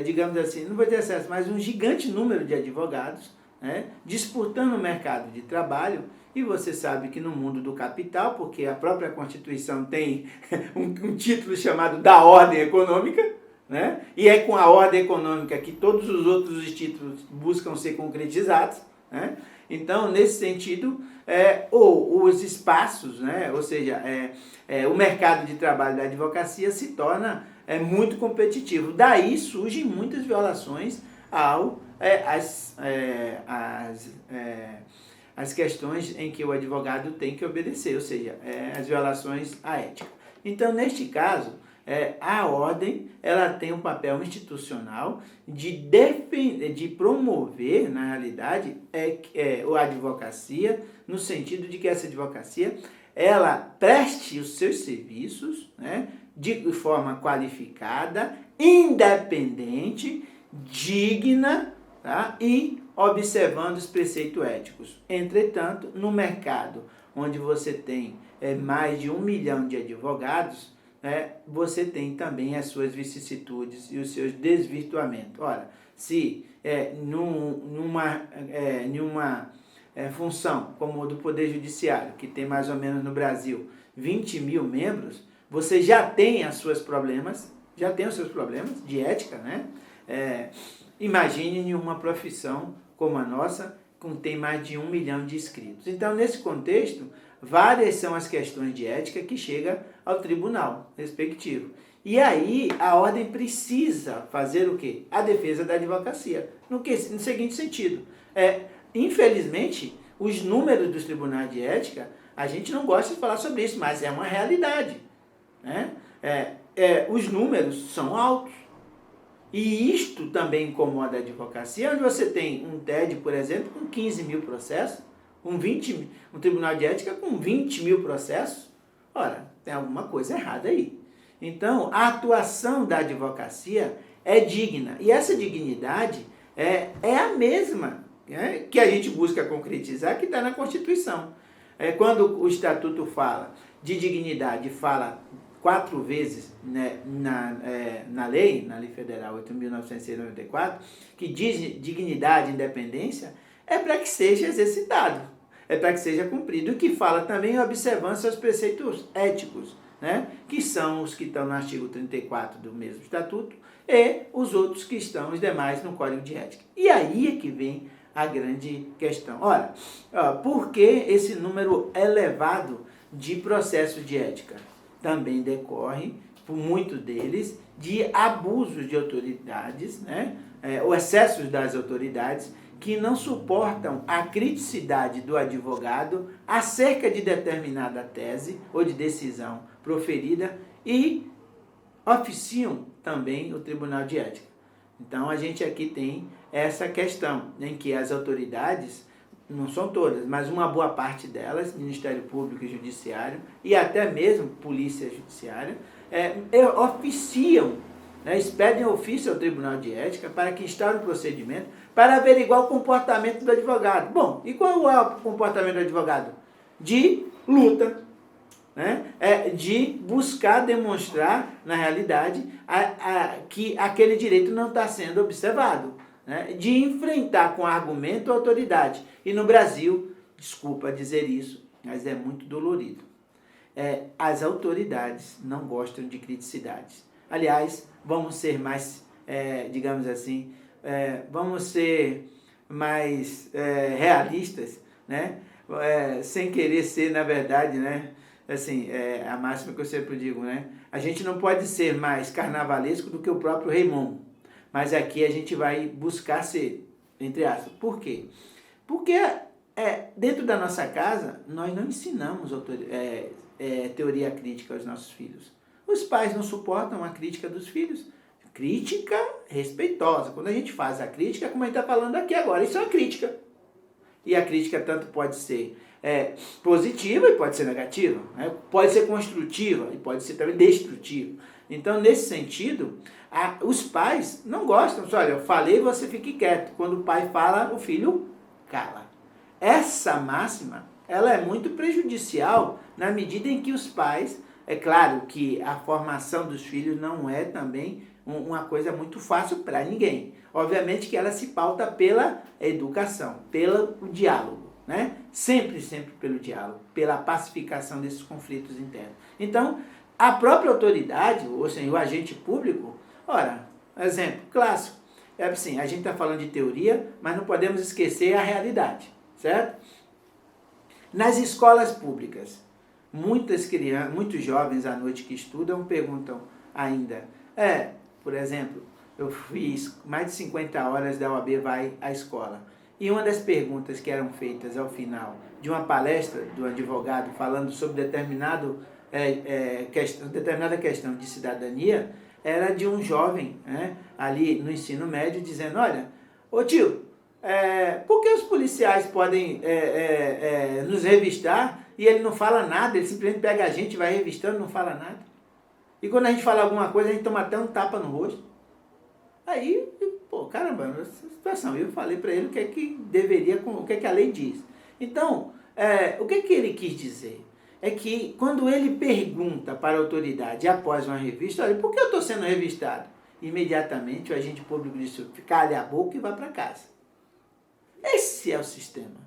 Digamos assim, não vou ter acesso, mas um gigante número de advogados, né, disputando o mercado de trabalho. E você sabe que no mundo do capital, porque a própria Constituição tem um título chamado da ordem econômica, né? E é com a ordem econômica que todos os outros títulos buscam ser concretizados, né? Então, nesse sentido, os espaços, né? Ou seja, o mercado de trabalho da advocacia se torna muito competitivo. Daí surgem muitas violações às questões em que o advogado tem que obedecer, ou seja, as violações à ética. Então, neste caso, a ordem ela tem um papel institucional de promover, na realidade, a advocacia, no sentido de que essa advocacia ela preste os seus serviços, né, de forma qualificada, independente, digna, tá, e observando os preceitos éticos. Entretanto, no mercado onde você tem mais de 1 milhão de advogados, você tem também as suas vicissitudes e os seus desvirtuamentos. Ora, se numa função como a do Poder Judiciário, que tem mais ou menos no Brasil 20 mil membros, você já tem os seus problemas de ética, né? Imagine em uma profissão como a nossa, que tem mais de 1 milhão de inscritos. Então, nesse contexto, várias são as questões de ética que chegam ao tribunal respectivo. E aí, a ordem precisa fazer o quê? A defesa da advocacia. No seguinte sentido, infelizmente, os números dos tribunais de ética, a gente não gosta de falar sobre isso, mas é uma realidade, né? Os números são altos. E isto também incomoda a advocacia, onde você tem um TED, por exemplo, com 15 mil processos, um tribunal de ética com 20 mil processos. Ora, tem alguma coisa errada aí. Então, a atuação da advocacia é digna. E essa dignidade é a mesma, né, que a gente busca concretizar, que está na Constituição. Quando o Estatuto fala de dignidade, fala 4 vezes, né, na Lei Federal 8.994, que diz dignidade e independência, é para que seja exercitado, é para que seja cumprido, e que fala também a observância aos preceitos éticos, né, que são os que estão no artigo 34 do mesmo Estatuto, e os outros que estão, os demais, no Código de Ética. E aí é que vem a grande questão. Ora, por que esse número elevado de processos de ética? Também decorre, por muitos deles, de abusos de autoridades, né? Ou excessos das autoridades, que não suportam a criticidade do advogado acerca de determinada tese ou de decisão proferida e oficiam também o Tribunal de Ética. Então, a gente aqui tem essa questão em que as autoridades, não são todas, mas uma boa parte delas, Ministério Público e Judiciário, e até mesmo Polícia Judiciária, oficiam, né, expedem ofício ao Tribunal de Ética para que instaure um procedimento para averiguar o comportamento do advogado. Bom, e qual é o comportamento do advogado? De luta, né? De buscar demonstrar, na realidade, que aquele direito não está sendo observado, né? De enfrentar com argumento a autoridade. E no Brasil, desculpa dizer isso, mas é muito dolorido. As autoridades não gostam de criticidades. Aliás, vamos ser mais, digamos assim, vamos ser mais realistas, né? Sem querer ser, na verdade, né, assim, é a máxima que eu sempre digo, né? A gente não pode ser mais carnavalesco do que o próprio Rei Momo. Mas aqui a gente vai buscar ser, entre aspas. Por quê? Porque dentro da nossa casa, nós não ensinamos teoria crítica aos nossos filhos. Os pais não suportam a crítica dos filhos. Crítica respeitosa. Quando a gente faz a crítica, como a gente está falando aqui agora, isso é uma crítica. E a crítica tanto pode ser positiva e pode ser negativa, né? Pode ser construtiva e pode ser também destrutiva. Então, nesse sentido, os pais não gostam. Olha, eu falei, você fique quieto. Quando o pai fala, o filho cala. Essa máxima, ela é muito prejudicial na medida em que os pais, é claro que a formação dos filhos não é também uma coisa muito fácil para ninguém. Obviamente que ela se pauta pela educação, pelo diálogo, né? Sempre pelo diálogo, pela pacificação desses conflitos internos. Então, a própria autoridade, ou seja, o agente público, ora, exemplo clássico, é assim, a gente está falando de teoria, mas não podemos esquecer a realidade, certo? Nas escolas públicas, muitos jovens à noite que estudam perguntam ainda, por exemplo, eu fiz mais de 50 horas da OAB vai à escola. E uma das perguntas que eram feitas ao final de uma palestra do advogado falando sobre determinada questão de cidadania, era de um jovem, né, ali no ensino médio dizendo, olha, ô tio, por que os policiais podem nos revistar e ele não fala nada, ele simplesmente pega a gente, vai revistando, não fala nada. E quando a gente fala alguma coisa, a gente toma até um tapa no rosto. Aí, caramba, essa situação. Eu falei para ele o que é que o que é que a lei diz. Então, o que é que ele quis dizer? É que quando ele pergunta para a autoridade após uma revista, olha, por que eu estou sendo revistado? Imediatamente o agente público diz, cale a boca e vá para casa. Esse é o sistema.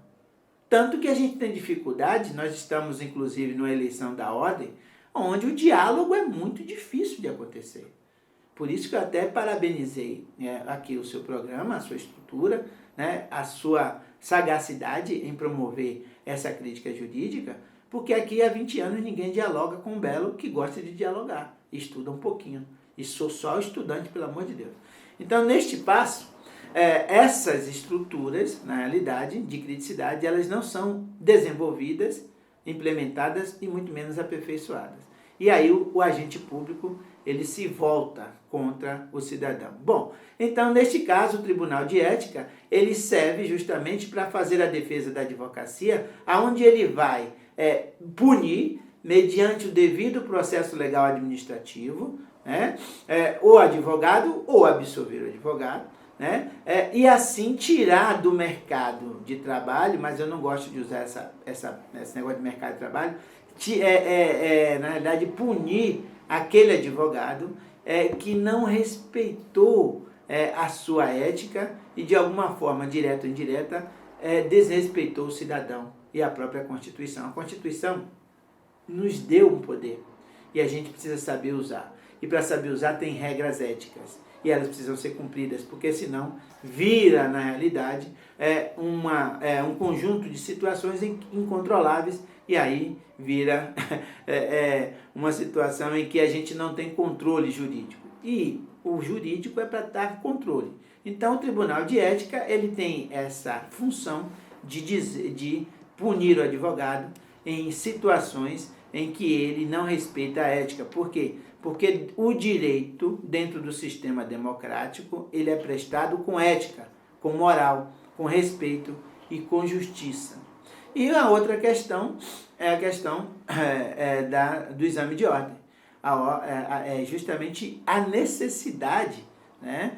Tanto que a gente tem dificuldade, nós estamos inclusive numa eleição da ordem, onde o diálogo é muito difícil de acontecer. Por isso que eu até parabenizei aqui o seu programa, a sua estrutura, né, a sua sagacidade em promover essa crítica jurídica, porque aqui há 20 anos ninguém dialoga com um belo que gosta de dialogar, estuda um pouquinho. E sou só estudante, pelo amor de Deus. Então, neste passo, essas estruturas, na realidade, de criticidade, elas não são desenvolvidas, implementadas e muito menos aperfeiçoadas. E aí o agente público, ele se volta contra o cidadão. Bom, então neste caso o Tribunal de Ética, ele serve justamente para fazer a defesa da advocacia, aonde ele vai punir, mediante o devido processo legal administrativo, né, o advogado ou absolver o advogado, né, e assim tirar do mercado de trabalho, mas eu não gosto de usar esse negócio de mercado de trabalho, na realidade, punir aquele advogado que não respeitou a sua ética e, de alguma forma, direta ou indireta, desrespeitou o cidadão e a própria Constituição. A Constituição nos deu um poder e a gente precisa saber usar. E para saber usar tem regras éticas e elas precisam ser cumpridas, porque senão vira, na realidade, um conjunto de situações incontroláveis. E aí vira uma situação em que a gente não tem controle jurídico. E o jurídico é para dar controle. Então o Tribunal de Ética ele tem essa função de punir o advogado em situações em que ele não respeita a ética. Por quê? Porque o direito, dentro do sistema democrático, ele é prestado com ética, com moral, com respeito e com justiça. E a outra questão é a questão do exame de ordem. É justamente a necessidade, né,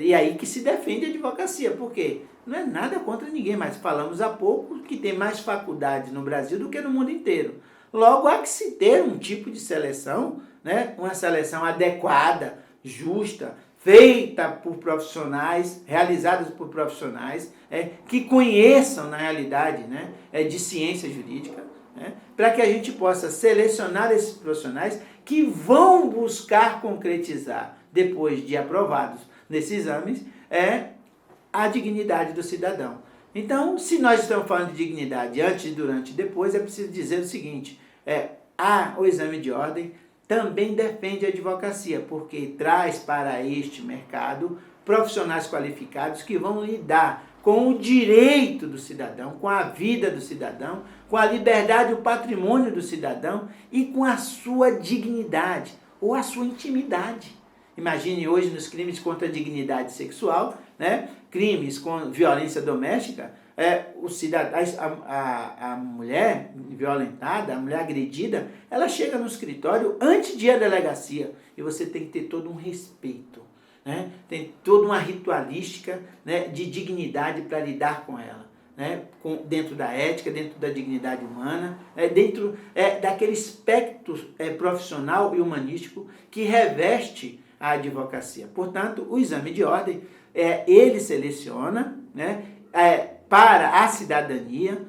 e aí que se defende a advocacia. Por quê? Não é nada contra ninguém, mas falamos há pouco que tem mais faculdades no Brasil do que no mundo inteiro. Logo, há que se ter um tipo de seleção, né, uma seleção adequada, justa, feita por profissionais, realizadas por profissionais que conheçam, na realidade, né, de ciência jurídica, né, para que a gente possa selecionar esses profissionais que vão buscar concretizar, depois de aprovados nesses exames, a dignidade do cidadão. Então, se nós estamos falando de dignidade antes, durante e depois, é preciso dizer o seguinte, o exame de ordem também defende a advocacia, porque traz para este mercado profissionais qualificados que vão lidar com o direito do cidadão, com a vida do cidadão, com a liberdade e o patrimônio do cidadão e com a sua dignidade ou a sua intimidade. Imagine hoje nos crimes contra a dignidade sexual, né? Crimes com violência doméstica, a mulher violentada, a mulher agredida, ela chega no escritório antes de ir à delegacia e você tem que ter todo um respeito, né? Tem toda uma ritualística, né, de dignidade para lidar com ela, né? Dentro da ética, dentro da dignidade humana, dentro daquele espectro profissional e humanístico que reveste a advocacia. Portanto, o exame de ordem, ele seleciona, né, para a cidadania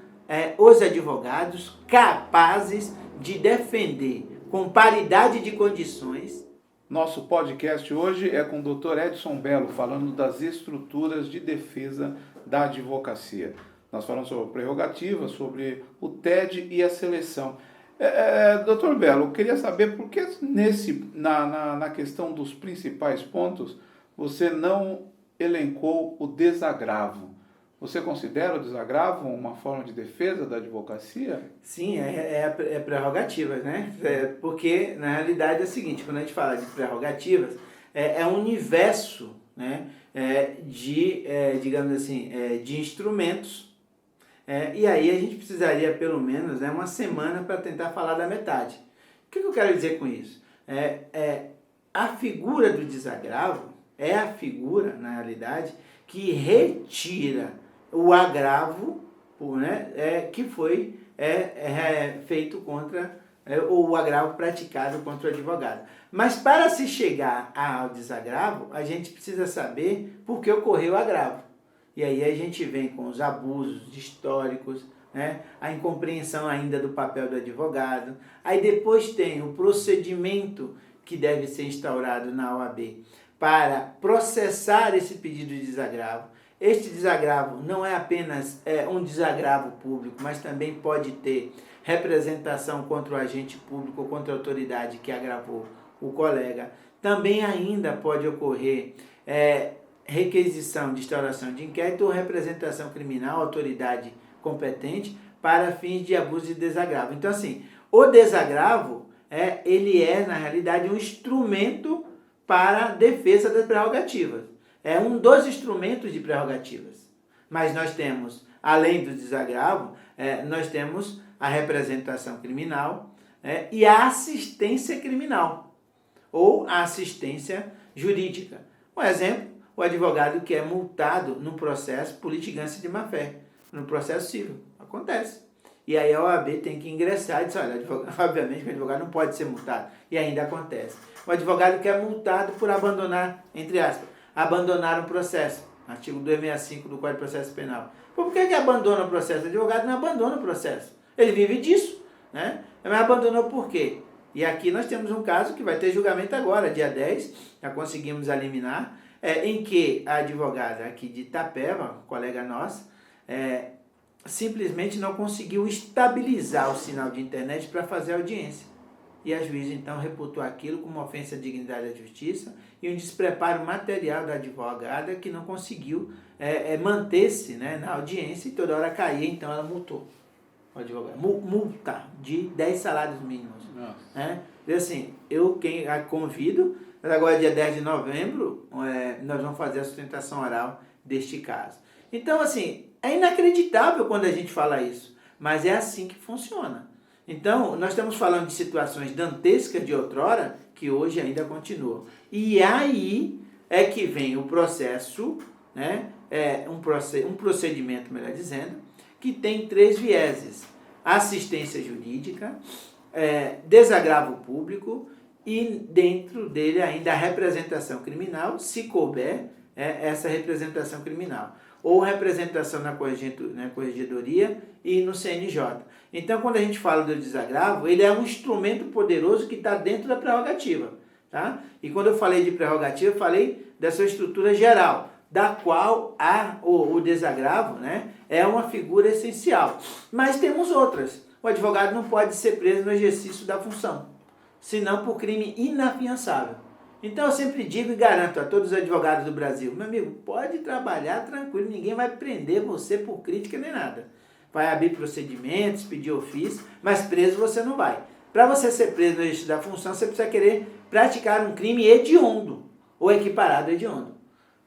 os advogados capazes de defender com paridade de condições. Nosso podcast hoje é com o Dr. Edson Bello, falando das estruturas de defesa da advocacia. Nós falamos sobre a prerrogativa, sobre o TED e a seleção. Dr. Bello, eu queria saber por que na questão dos principais pontos você não elencou o desagravo. Você considera o desagravo uma forma de defesa da advocacia? Sim, é prerrogativa, né? Porque, na realidade, é o seguinte, quando a gente fala de prerrogativas, é um universo, né, digamos assim, de instrumentos. E aí a gente precisaria, pelo menos, uma semana para tentar falar da metade. O que eu quero dizer com isso? A figura do desagravo é a figura, na realidade, que retira o agravo, né, que foi feito contra, ou o agravo praticado contra o advogado. Mas para se chegar ao desagravo, a gente precisa saber por que ocorreu o agravo. E aí a gente vem com os abusos históricos, né, a incompreensão ainda do papel do advogado. Aí depois tem o procedimento que deve ser instaurado na OAB para processar esse pedido de desagravo. Este desagravo não é apenas um desagravo público, mas também pode ter representação contra o agente público ou contra a autoridade que agravou o colega. Também ainda pode ocorrer requisição de instauração de inquérito ou representação criminal à autoridade competente para fins de abuso e desagravo. Então, assim, o desagravo, ele é, na realidade, um instrumento para a defesa das prerrogativas. É um dos instrumentos de prerrogativas. Mas nós temos, além do desagravo, nós temos a representação criminal e a assistência criminal, ou a assistência jurídica. Um exemplo, o advogado que é multado no processo por litigância de má-fé, no processo civil. Acontece. E aí a OAB tem que ingressar e dizer, olha, obviamente que o advogado não pode ser multado. E ainda acontece. O advogado que é multado por abandonar, entre aspas, abandonar um processo. Artigo 265 do Código de Processo Penal. Por que abandona o processo? O advogado não abandona o processo. Ele vive disso, né? Mas abandonou por quê? E aqui nós temos um caso que vai ter julgamento agora, dia 10, já conseguimos eliminar, em que a advogada aqui de Itapeva, colega nossa, simplesmente não conseguiu estabilizar o sinal de internet para fazer a audiência. E a juíza, então, reputou aquilo como ofensa à dignidade da justiça e um despreparo material da advogada que não conseguiu manter-se, né, na audiência e toda hora caía, então ela multou o advogado. Multa de 10 salários mínimos. E assim, eu a convido, agora dia 10 de novembro, nós vamos fazer a sustentação oral deste caso. Então, assim, é inacreditável quando a gente fala isso, mas é assim que funciona. Então, nós estamos falando de situações dantescas de outrora, que hoje ainda continuam. E aí é que vem o processo, né, um procedimento, melhor dizendo, que tem 3 vieses. Assistência jurídica, desagravo público e dentro dele ainda a representação criminal, se couber essa representação criminal. Ou representação na corregedoria e no CNJ. Então, quando a gente fala do desagravo, ele é um instrumento poderoso que está dentro da prerrogativa. Tá? E quando eu falei de prerrogativa, eu falei dessa estrutura geral, da qual o desagravo, né, é uma figura essencial. Mas temos outras. o advogado não pode ser preso no exercício da função, senão por crime inafiançável. Então eu sempre digo e garanto a todos os advogados do Brasil, meu amigo, pode trabalhar tranquilo, ninguém vai prender você por crítica nem nada. Vai abrir procedimentos, pedir ofício, mas preso você não vai. Para você ser preso no exercício da função, você precisa querer praticar um crime hediondo, ou equiparado a hediondo.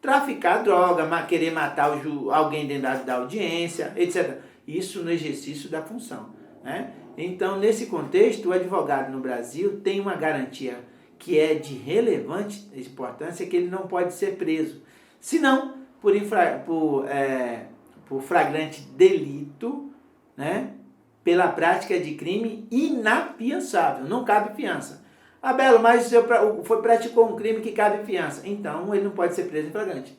Traficar droga, querer matar alguém dentro da audiência, etc. Isso no exercício da função, né? Então, nesse contexto, o advogado no Brasil tem uma garantia que é de relevante importância, que ele não pode ser preso, senão por flagrante delito, né? Pela prática de crime inafiançável, não cabe fiança. Belo, mas praticou um crime que cabe fiança, então ele não pode ser preso em flagrante.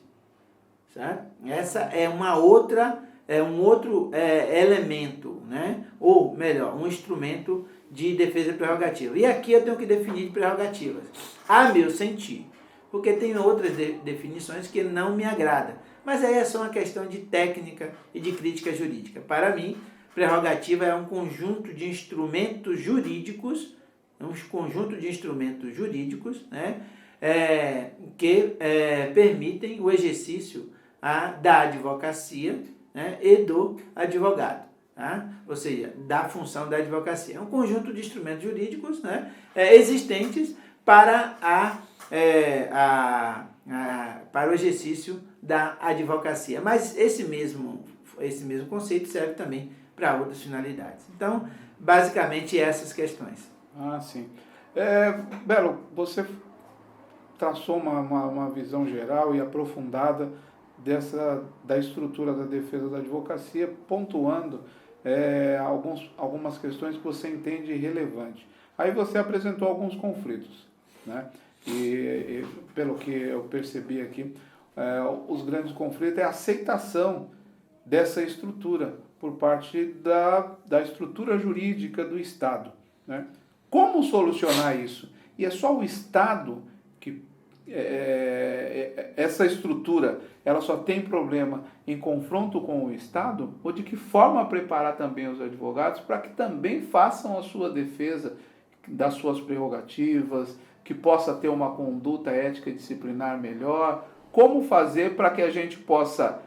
Certo? Essa é um outro elemento, né? Ou melhor, um instrumento de defesa prerrogativa. E aqui eu tenho que definir prerrogativas, a meu sentir, porque tem outras definições que não me agradam. Mas aí é só uma questão de técnica e de crítica jurídica. Para mim, prerrogativa é um conjunto de instrumentos jurídicos, né, que permitem o exercício da advocacia, né, e do advogado. Tá? Ou seja, da função da advocacia. É um conjunto de instrumentos jurídicos, né, existentes para para o exercício da advocacia. Mas esse mesmo conceito serve também para outras finalidades. Então, basicamente, essas questões. Sim. Belo, você traçou uma visão geral e aprofundada da estrutura da defesa da advocacia, pontuando algumas questões que você entende relevante. Aí você apresentou alguns conflitos, né? E pelo que eu percebi aqui, os grandes conflitos é a aceitação dessa estrutura por parte da estrutura jurídica do Estado, né? Como solucionar isso? E é só o Estado que essa estrutura ela só tem problema em confronto com o Estado? Ou de que forma preparar também os advogados para que também façam a sua defesa das suas prerrogativas, que possa ter uma conduta ética e disciplinar melhor? Como fazer para que a gente possa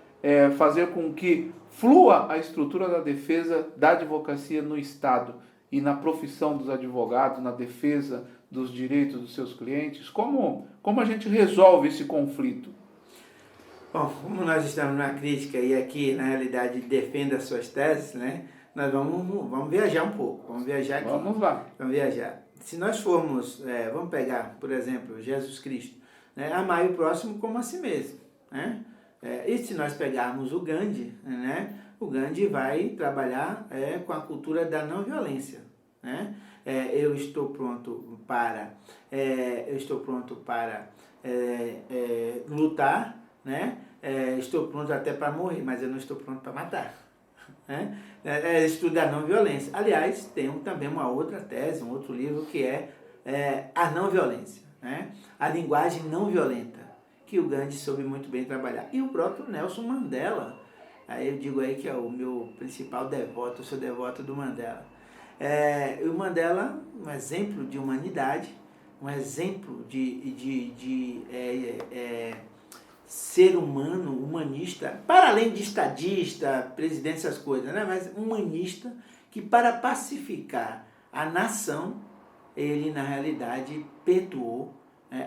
fazer com que flua a estrutura da defesa da advocacia no Estado e na profissão dos advogados, na defesa dos direitos dos seus clientes? Como a gente resolve esse conflito? Bom, como nós estamos na crítica e aqui, na realidade, defende as suas teses, né? Nós vamos viajar um pouco, vamos viajar aqui. Vamos lá. Vamos viajar. Se nós formos, vamos pegar, por exemplo, Jesus Cristo, né? Amar o próximo como a si mesmo, né? E se nós pegarmos o Gandhi, né? O Gandhi vai trabalhar com a cultura da não violência, né? Eu estou pronto para lutar, né? Estou pronto até para morrer, mas eu não estou pronto para matar, né? Estudo da não violência. Aliás, tem também uma outra tese, um outro livro que é a não violência, né? A linguagem não violenta, que o Gandhi soube muito bem trabalhar. E o próprio Nelson Mandela, aí eu digo aí que é o meu principal devoto, eu sou devoto do Mandela. O Mandela, um exemplo de humanidade, um exemplo de ser humano, humanista, para além de estadista, presidente, essas coisas, né? Mas humanista, que para pacificar a nação, ele na realidade perdoou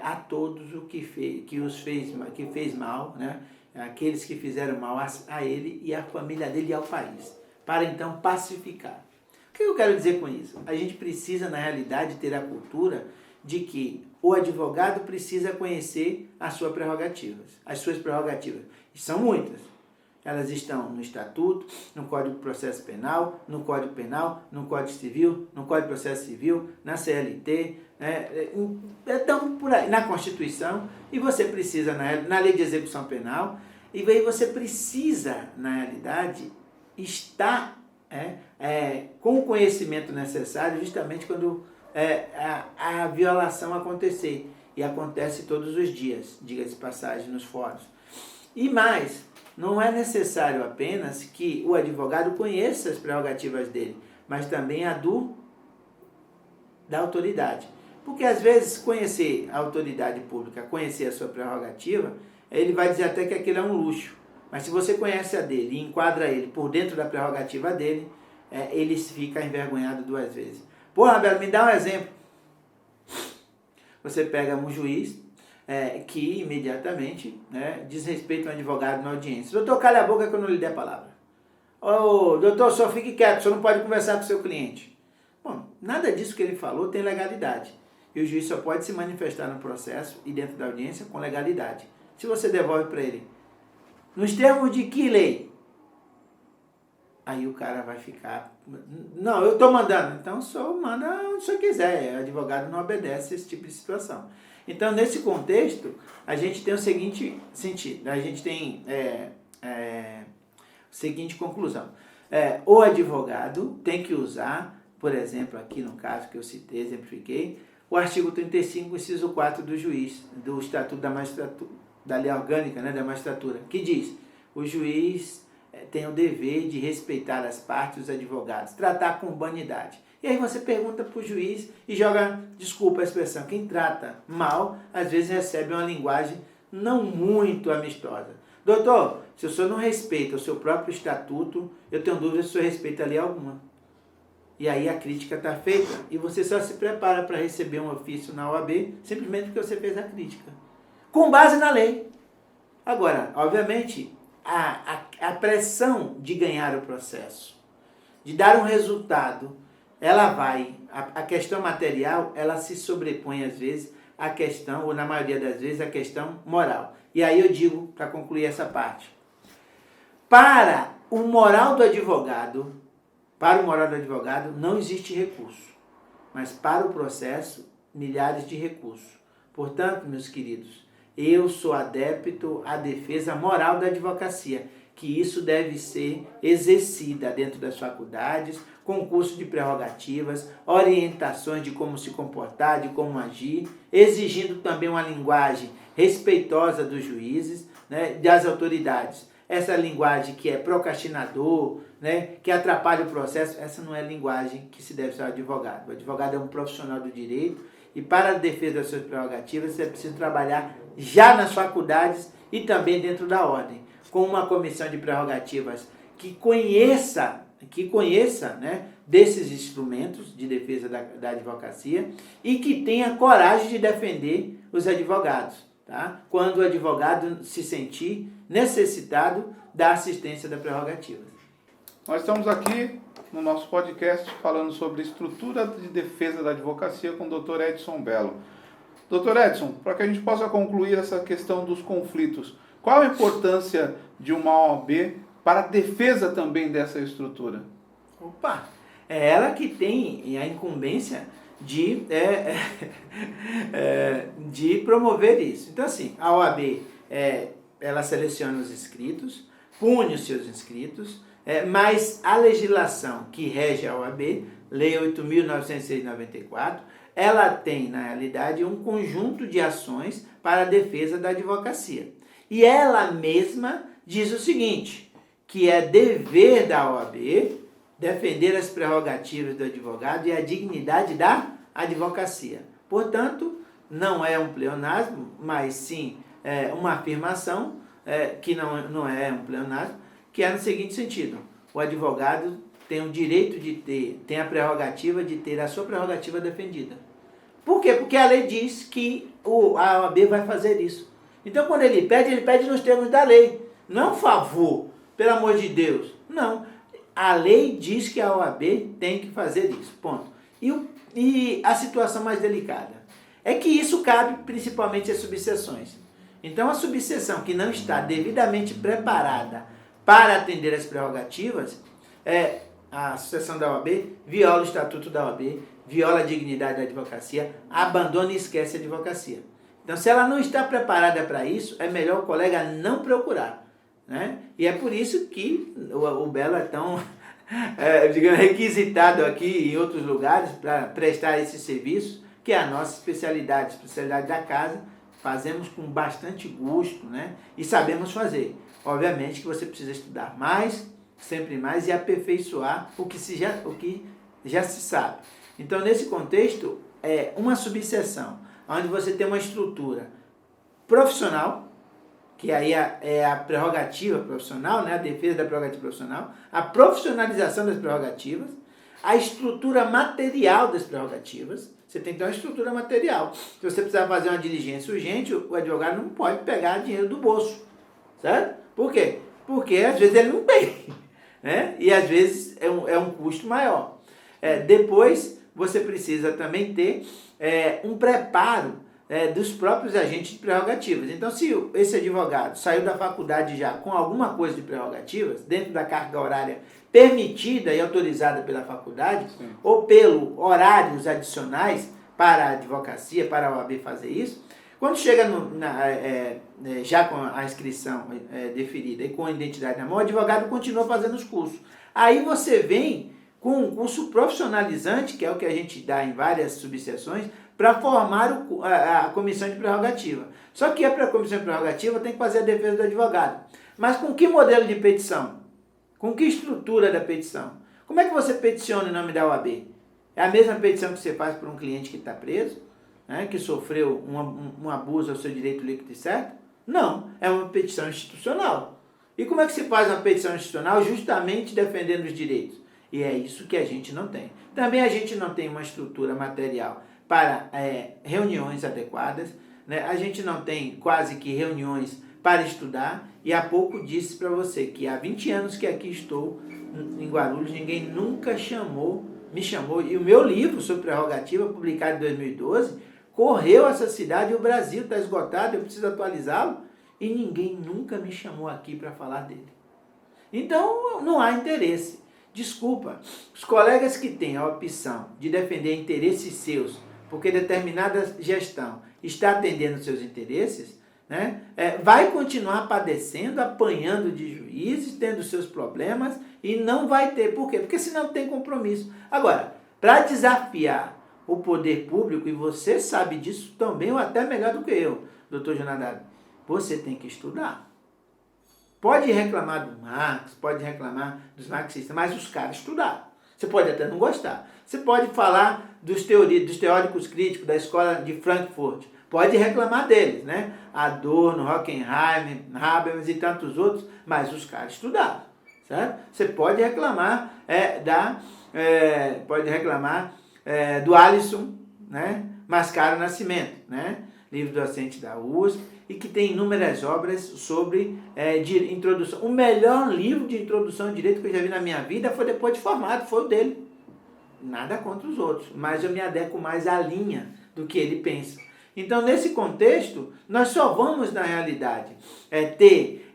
a todos o que fez mal, né? Aqueles que fizeram mal a ele e à família dele e ao país, para então pacificar. O que eu quero dizer com isso? A gente precisa, na realidade, ter a cultura de que o advogado precisa conhecer as suas prerrogativas. E são muitas. Elas estão no Estatuto, no Código de Processo Penal, no Código Penal, no Código Civil, no Código de Processo Civil, na CLT, então por aí, na Constituição, e você precisa, na Lei de Execução Penal, e aí você precisa, na realidade, estar com o conhecimento necessário justamente quando a violação acontecer. E acontece todos os dias, diga-se passagem, nos fóruns. E mais, não é necessário apenas que o advogado conheça as prerrogativas dele, mas também a da autoridade. Porque às vezes conhecer a autoridade pública, conhecer a sua prerrogativa, ele vai dizer até que aquilo é um luxo. Mas se você conhece a dele e enquadra ele por dentro da prerrogativa dele, ele fica envergonhado 2 vezes. Porra, Belo, me dá um exemplo. Você pega um juiz que imediatamente, né, desrespeita um advogado na audiência. Doutor, cala a boca que eu não lhe dei a palavra. Ô, doutor, só fique quieto, o senhor não pode conversar com o seu cliente. Bom, nada disso que ele falou tem legalidade. E o juiz só pode se manifestar no processo e dentro da audiência com legalidade. Se você devolve para ele, nos termos de que lei? Aí o cara vai ficar, não, eu estou mandando. Então o senhor manda onde o senhor quiser. O advogado não obedece a esse tipo de situação. Então, nesse contexto, a gente tem o seguinte sentido, a gente tem a seguinte conclusão. O advogado tem que usar, por exemplo, aqui no caso que eu citei, exemplifiquei, o artigo 35, inciso 4 do juiz, do Estatuto da Magistratura, da Lei Orgânica, né, da Magistratura, que diz, o juiz tem o dever de respeitar as partes e os advogados, tratar com humanidade. E aí você pergunta para o juiz e joga, desculpa a expressão, quem trata mal, às vezes recebe uma linguagem não muito amistosa. Doutor, se o senhor não respeita o seu próprio estatuto, eu tenho dúvida se o senhor respeita a lei alguma. E aí a crítica está feita e você só se prepara para receber um ofício na OAB simplesmente porque você fez a crítica. Com base na lei. Agora, obviamente, a pressão de ganhar o processo, de dar um resultado, ela vai, a questão material, ela se sobrepõe às vezes à questão, ou na maioria das vezes, à questão moral. E aí eu digo, para concluir essa parte, para o moral do advogado não existe recurso, mas para o processo, milhares de recursos. Portanto, meus queridos, eu sou adepto à defesa moral da advocacia, que isso deve ser exercida dentro das faculdades, concurso de prerrogativas, orientações de como se comportar, de como agir, exigindo também uma linguagem respeitosa dos juízes, né, das autoridades. Essa linguagem que é procrastinador, né, que atrapalha o processo, essa não é a linguagem que se deve ser ao advogado. O advogado é um profissional do direito e para a defesa das suas prerrogativas você precisa trabalhar já nas faculdades e também dentro da ordem, com uma comissão de prerrogativas que conheça, né, desses instrumentos de defesa da advocacia e que tenha coragem de defender os advogados, tá? Quando o advogado se sentir necessitado da assistência da prerrogativa. Nós estamos aqui no nosso podcast falando sobre estrutura de defesa da advocacia com o Dr. Edson Bello. Dr. Edson, para que a gente possa concluir essa questão dos conflitos, qual a importância de uma OAB para a defesa também dessa estrutura? Opa, é ela que tem a incumbência de promover isso. Então, assim, a OAB, ela seleciona os inscritos, pune os seus inscritos, mas a legislação que rege a OAB, Lei 8.906/94, ela tem, na realidade, um conjunto de ações para a defesa da advocacia. E ela mesma diz o seguinte, que é dever da OAB defender as prerrogativas do advogado e a dignidade da advocacia. Portanto, não é um pleonasmo, mas sim uma afirmação, que não é um pleonasmo, que é no seguinte sentido, o advogado tem o direito tem a prerrogativa de ter a sua prerrogativa defendida. Por quê? Porque a lei diz que a OAB vai fazer isso. Então, quando ele pede nos termos da lei. Não é um favor, pelo amor de Deus. Não. A lei diz que a OAB tem que fazer isso. Ponto. E a situação mais delicada é que isso cabe principalmente às subseções. Então, a subseção que não está devidamente preparada para atender as prerrogativas, a sucessão da OAB viola o estatuto da OAB, viola a dignidade da advocacia, abandona e esquece a advocacia. Então, se ela não está preparada para isso, é melhor o colega não procurar, né? E é por isso que o Bello é tão requisitado aqui em outros lugares para prestar esse serviço, que é a nossa especialidade da casa, fazemos com bastante gosto, né? E sabemos fazer. Obviamente que você precisa estudar mais, sempre mais, e aperfeiçoar o que já se sabe. Então, nesse contexto, é uma subseção, onde você tem uma estrutura profissional, que aí é a prerrogativa profissional, né? A defesa da prerrogativa profissional, a profissionalização das prerrogativas, a estrutura material das prerrogativas. Você tem que ter uma estrutura material. Se você precisar fazer uma diligência urgente, o advogado não pode pegar dinheiro do bolso, certo? Por quê? Porque às vezes ele não tem, né? E às vezes é um custo maior. Depois, você precisa também ter um preparo dos próprios agentes de prerrogativas. Então, se esse advogado saiu da faculdade já com alguma coisa de prerrogativas, dentro da carga horária permitida e autorizada pela faculdade, sim, ou pelo horários adicionais para a advocacia, para a OAB fazer isso, quando chega já com a inscrição deferida e com a identidade na mão, o advogado continua fazendo os cursos. Aí você vem com um curso profissionalizante, que é o que a gente dá em várias subseções, para formar a comissão de prerrogativa. Só que para a comissão de prerrogativa tem que fazer a defesa do advogado. Mas com que modelo de petição? Com que estrutura da petição? Como é que você peticiona em nome da OAB? É a mesma petição que você faz por um cliente que está preso, né, que sofreu um abuso ao seu direito líquido e certo? Não, é uma petição institucional. E como é que se faz uma petição institucional? Justamente defendendo os direitos. E é isso que a gente não tem. Também a gente não tem uma estrutura material para reuniões adequadas, né? A gente não tem quase que reuniões para estudar, e há pouco disse para você que há 20 anos que aqui estou em Guarulhos, ninguém nunca me chamou, e o meu livro sobre prerrogativa, publicado em 2012, correu essa cidade, e o Brasil está esgotado, eu preciso atualizá-lo, e ninguém nunca me chamou aqui para falar dele. Então, não há interesse. Desculpa, os colegas que têm a opção de defender interesses seus, porque determinada gestão está atendendo seus interesses, né, vai continuar padecendo, apanhando de juízes, tendo seus problemas, e não vai ter. Por quê? Porque senão tem compromisso. Agora, para desafiar o poder público, e você sabe disso também, ou até melhor do que eu, doutor Jonadab, você tem que estudar. Pode reclamar do Marx, pode reclamar dos marxistas, mas os caras estudaram. Você pode até não gostar. Você pode falar dos teóricos críticos da escola de Frankfurt. Pode reclamar deles, né? Adorno, Horkheimer, Habermas e tantos outros, mas os caras estudaram, certo? Você pode reclamar do Alisson, né? Mascaro Nascimento, né? Livro docente da USP, e que tem inúmeras obras sobre de introdução. O melhor livro de introdução ao direito que eu já vi na minha vida foi depois de formado, foi o dele. Nada contra os outros, mas eu me adequo mais à linha do que ele pensa. Então, nesse contexto, nós só vamos, na realidade, ter,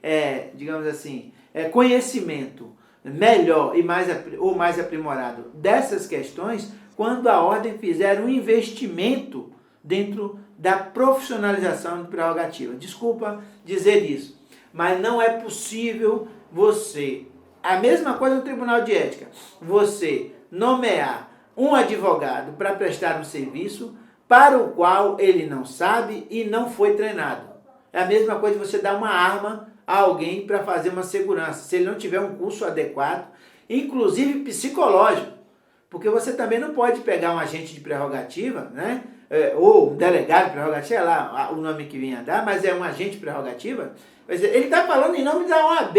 digamos assim, conhecimento melhor e mais aprimorado dessas questões quando a ordem fizer um investimento dentro da profissionalização de prerrogativa. Desculpa dizer isso, mas não é possível você, a mesma coisa no Tribunal de Ética, você nomear um advogado para prestar um serviço para o qual ele não sabe e não foi treinado. É a mesma coisa você dar uma arma a alguém para fazer uma segurança, se ele não tiver um curso adequado, inclusive psicológico, porque você também não pode pegar um agente de prerrogativa, né? Ou um delegado de prerrogativa, sei lá o nome que vinha a dar, mas é um agente de prerrogativa, ele está falando em nome da OAB.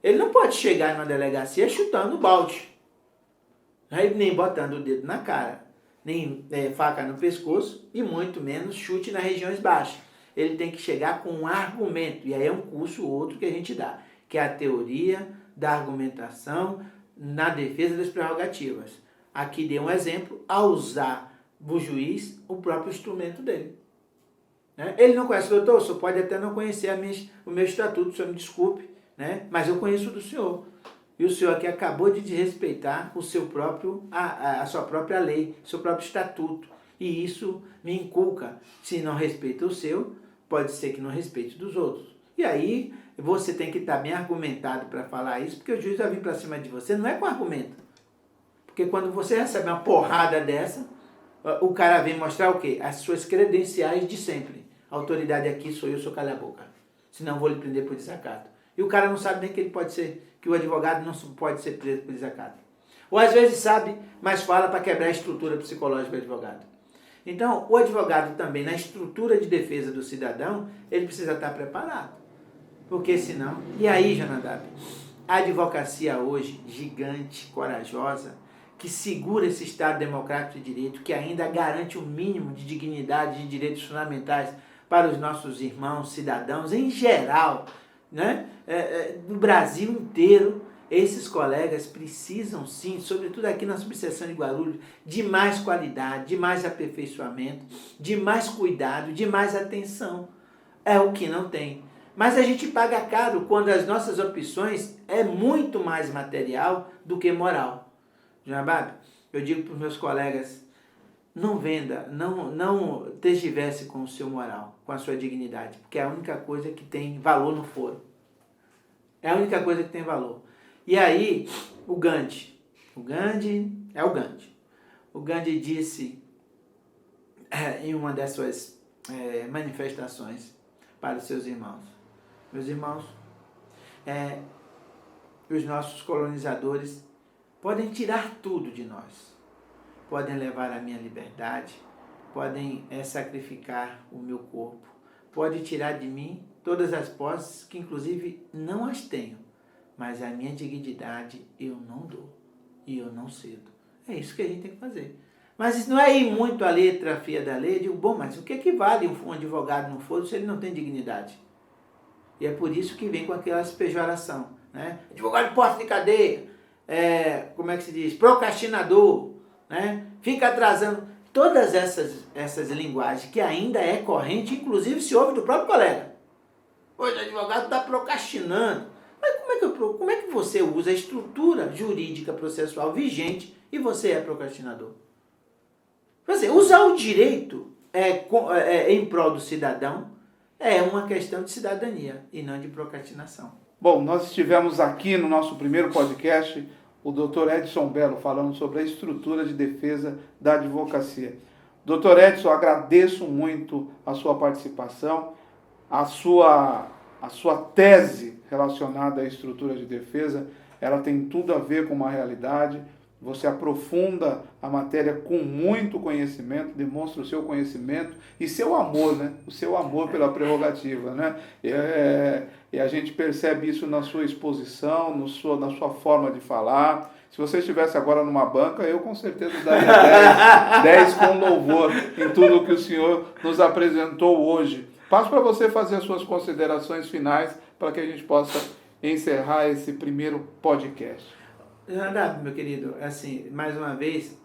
Ele não pode chegar numa delegacia chutando o balde, nem botando o dedo na cara, nem faca no pescoço, e muito menos chute nas regiões baixas. Ele tem que chegar com um argumento, e aí é um curso ou outro que a gente dá, que é a teoria da argumentação na defesa das prerrogativas. Aqui dei um exemplo, a usar o juiz o próprio instrumento dele. Ele não conhece o doutor, o senhor pode até não conhecer o meu estatuto, o senhor me desculpe, né? Mas eu conheço o do senhor. E o senhor aqui acabou de desrespeitar a sua própria lei, o seu próprio estatuto. E isso me inculca. Se não respeita o seu, pode ser que não respeite dos outros. E aí você tem que estar bem argumentado para falar isso, porque o juiz vai vir para cima de você, não é com argumento. Porque quando você recebe uma porrada dessa, o cara vem mostrar o quê? As suas credenciais de sempre. A autoridade aqui sou eu, calha a boca. Senão vou lhe prender por desacato. E o cara não sabe nem que ele pode ser, que o advogado não pode ser preso por desacato. Ou às vezes sabe, mas fala para quebrar a estrutura psicológica do advogado. Então, o advogado também, na estrutura de defesa do cidadão, ele precisa estar preparado. Porque senão... E aí, Jonadab, a advocacia hoje, gigante, corajosa, que segura esse Estado democrático de direito, que ainda garante o mínimo de dignidade e de direitos fundamentais para os nossos irmãos, cidadãos, em geral, né? No Brasil inteiro, esses colegas precisam sim, sobretudo aqui na subseção de Guarulhos, de mais qualidade, de mais aperfeiçoamento, de mais cuidado, de mais atenção. É o que não tem. Mas a gente paga caro quando as nossas opções é muito mais material do que moral. Jonabab, eu digo para os meus colegas, não venda, não tergivesse com o seu moral, com a sua dignidade, porque é a única coisa que tem valor no foro. É a única coisa que tem valor. E aí, o Gandhi é o Gandhi. O Gandhi disse em uma das suas manifestações para os seus irmãos, meus irmãos, os nossos colonizadores podem tirar tudo de nós. Podem levar a minha liberdade, podem sacrificar o meu corpo, podem tirar de mim todas as posses que inclusive não as tenho, mas a minha dignidade eu não dou e eu não cedo. É isso que a gente tem que fazer. Mas isso não é ir muito à letra fia da lei. Eu digo, bom, mas o que vale um advogado no foro se ele não tem dignidade? E é por isso que vem com aquela pejoração, né? Advogado de porta de cadeia, como é que se diz? Procrastinador, né? Fica atrasando. Todas essas linguagens que ainda é corrente, inclusive se ouve do próprio colega. Hoje o advogado está procrastinando. Mas como é que você usa a estrutura jurídica processual vigente e você é procrastinador? Quer dizer, usar o direito em prol do cidadão é uma questão de cidadania e não de procrastinação. Bom, nós estivemos aqui no nosso primeiro podcast, o Dr. Edson Bello, falando sobre a estrutura de defesa da advocacia. Dr. Edson, agradeço muito a sua participação, a sua tese relacionada à estrutura de defesa, ela tem tudo a ver com uma realidade. Você aprofunda a matéria com muito conhecimento, demonstra o seu conhecimento e seu amor, né? O seu amor pela prerrogativa, né? E a gente percebe isso na sua exposição, na sua forma de falar. Se você estivesse agora numa banca, eu com certeza daria 10 com louvor em tudo que o senhor nos apresentou hoje. Passo para você fazer as suas considerações finais para que a gente possa encerrar esse primeiro podcast. Jonadab, meu querido, assim, mais uma vez,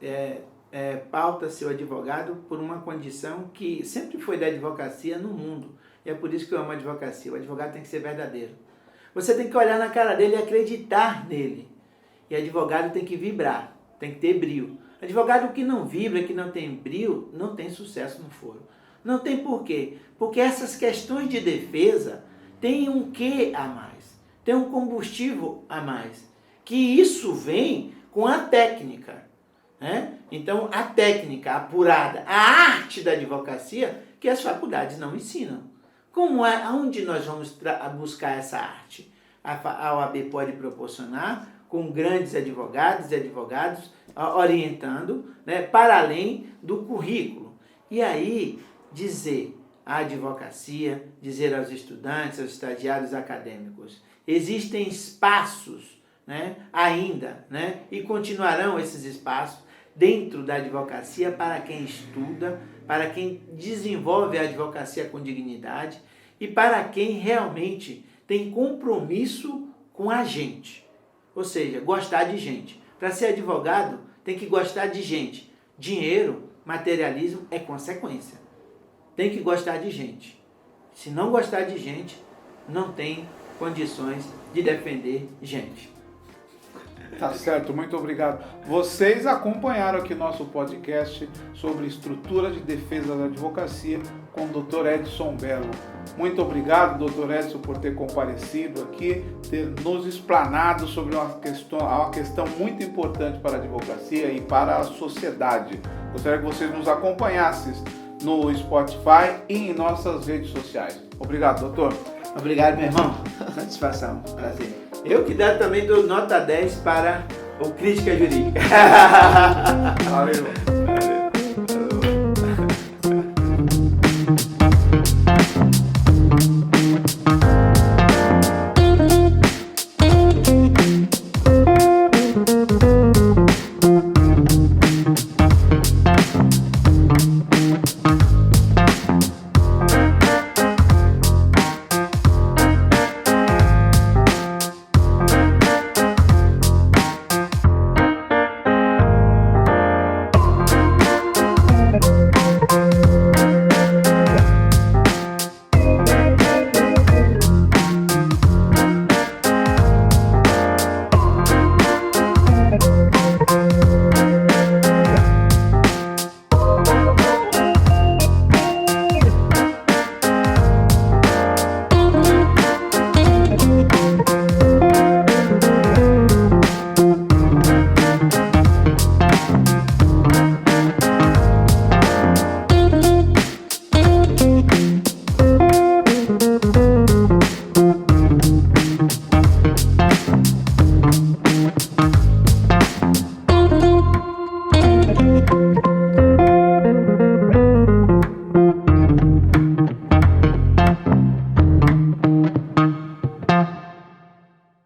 pauta-se o advogado por uma condição que sempre foi da advocacia no mundo. E é por isso que eu amo a advocacia. O advogado tem que ser verdadeiro. Você tem que olhar na cara dele e acreditar nele. E advogado tem que vibrar, tem que ter brio. Advogado que não vibra, que não tem brio, não tem sucesso no foro. Não tem por quê? Porque essas questões de defesa têm um quê a mais, tem um combustível a mais. Que isso vem com a técnica, né? Então, a técnica apurada, a arte da advocacia, que as faculdades não ensinam. Aonde nós vamos buscar essa arte? A OAB pode proporcionar com grandes advogados e advogados orientando, né, para além do currículo. E aí, dizer à advocacia, dizer aos estudantes, aos estagiários acadêmicos, existem espaços, né, ainda, né, e continuarão esses espaços dentro da advocacia para quem estuda, para quem desenvolve a advocacia com dignidade e para quem realmente tem compromisso com a gente, ou seja, gostar de gente. Para ser advogado tem que gostar de gente. Dinheiro, materialismo é consequência. Tem que gostar de gente. Se não gostar de gente, não tem condições de defender gente. Tá certo, muito obrigado. Vocês acompanharam aqui nosso podcast sobre estrutura de defesa da advocacia com o Dr. Edson Bello. Muito obrigado, Dr. Edson, por ter comparecido aqui, ter nos explanado sobre uma questão muito importante para a advocacia e para a sociedade. Gostaria que vocês nos acompanhassem no Spotify e em nossas redes sociais. Obrigado, doutor. Obrigado, meu irmão. Satisfação, prazer. Eu que também dou nota 10 para ou crítica jurídica. Valeu.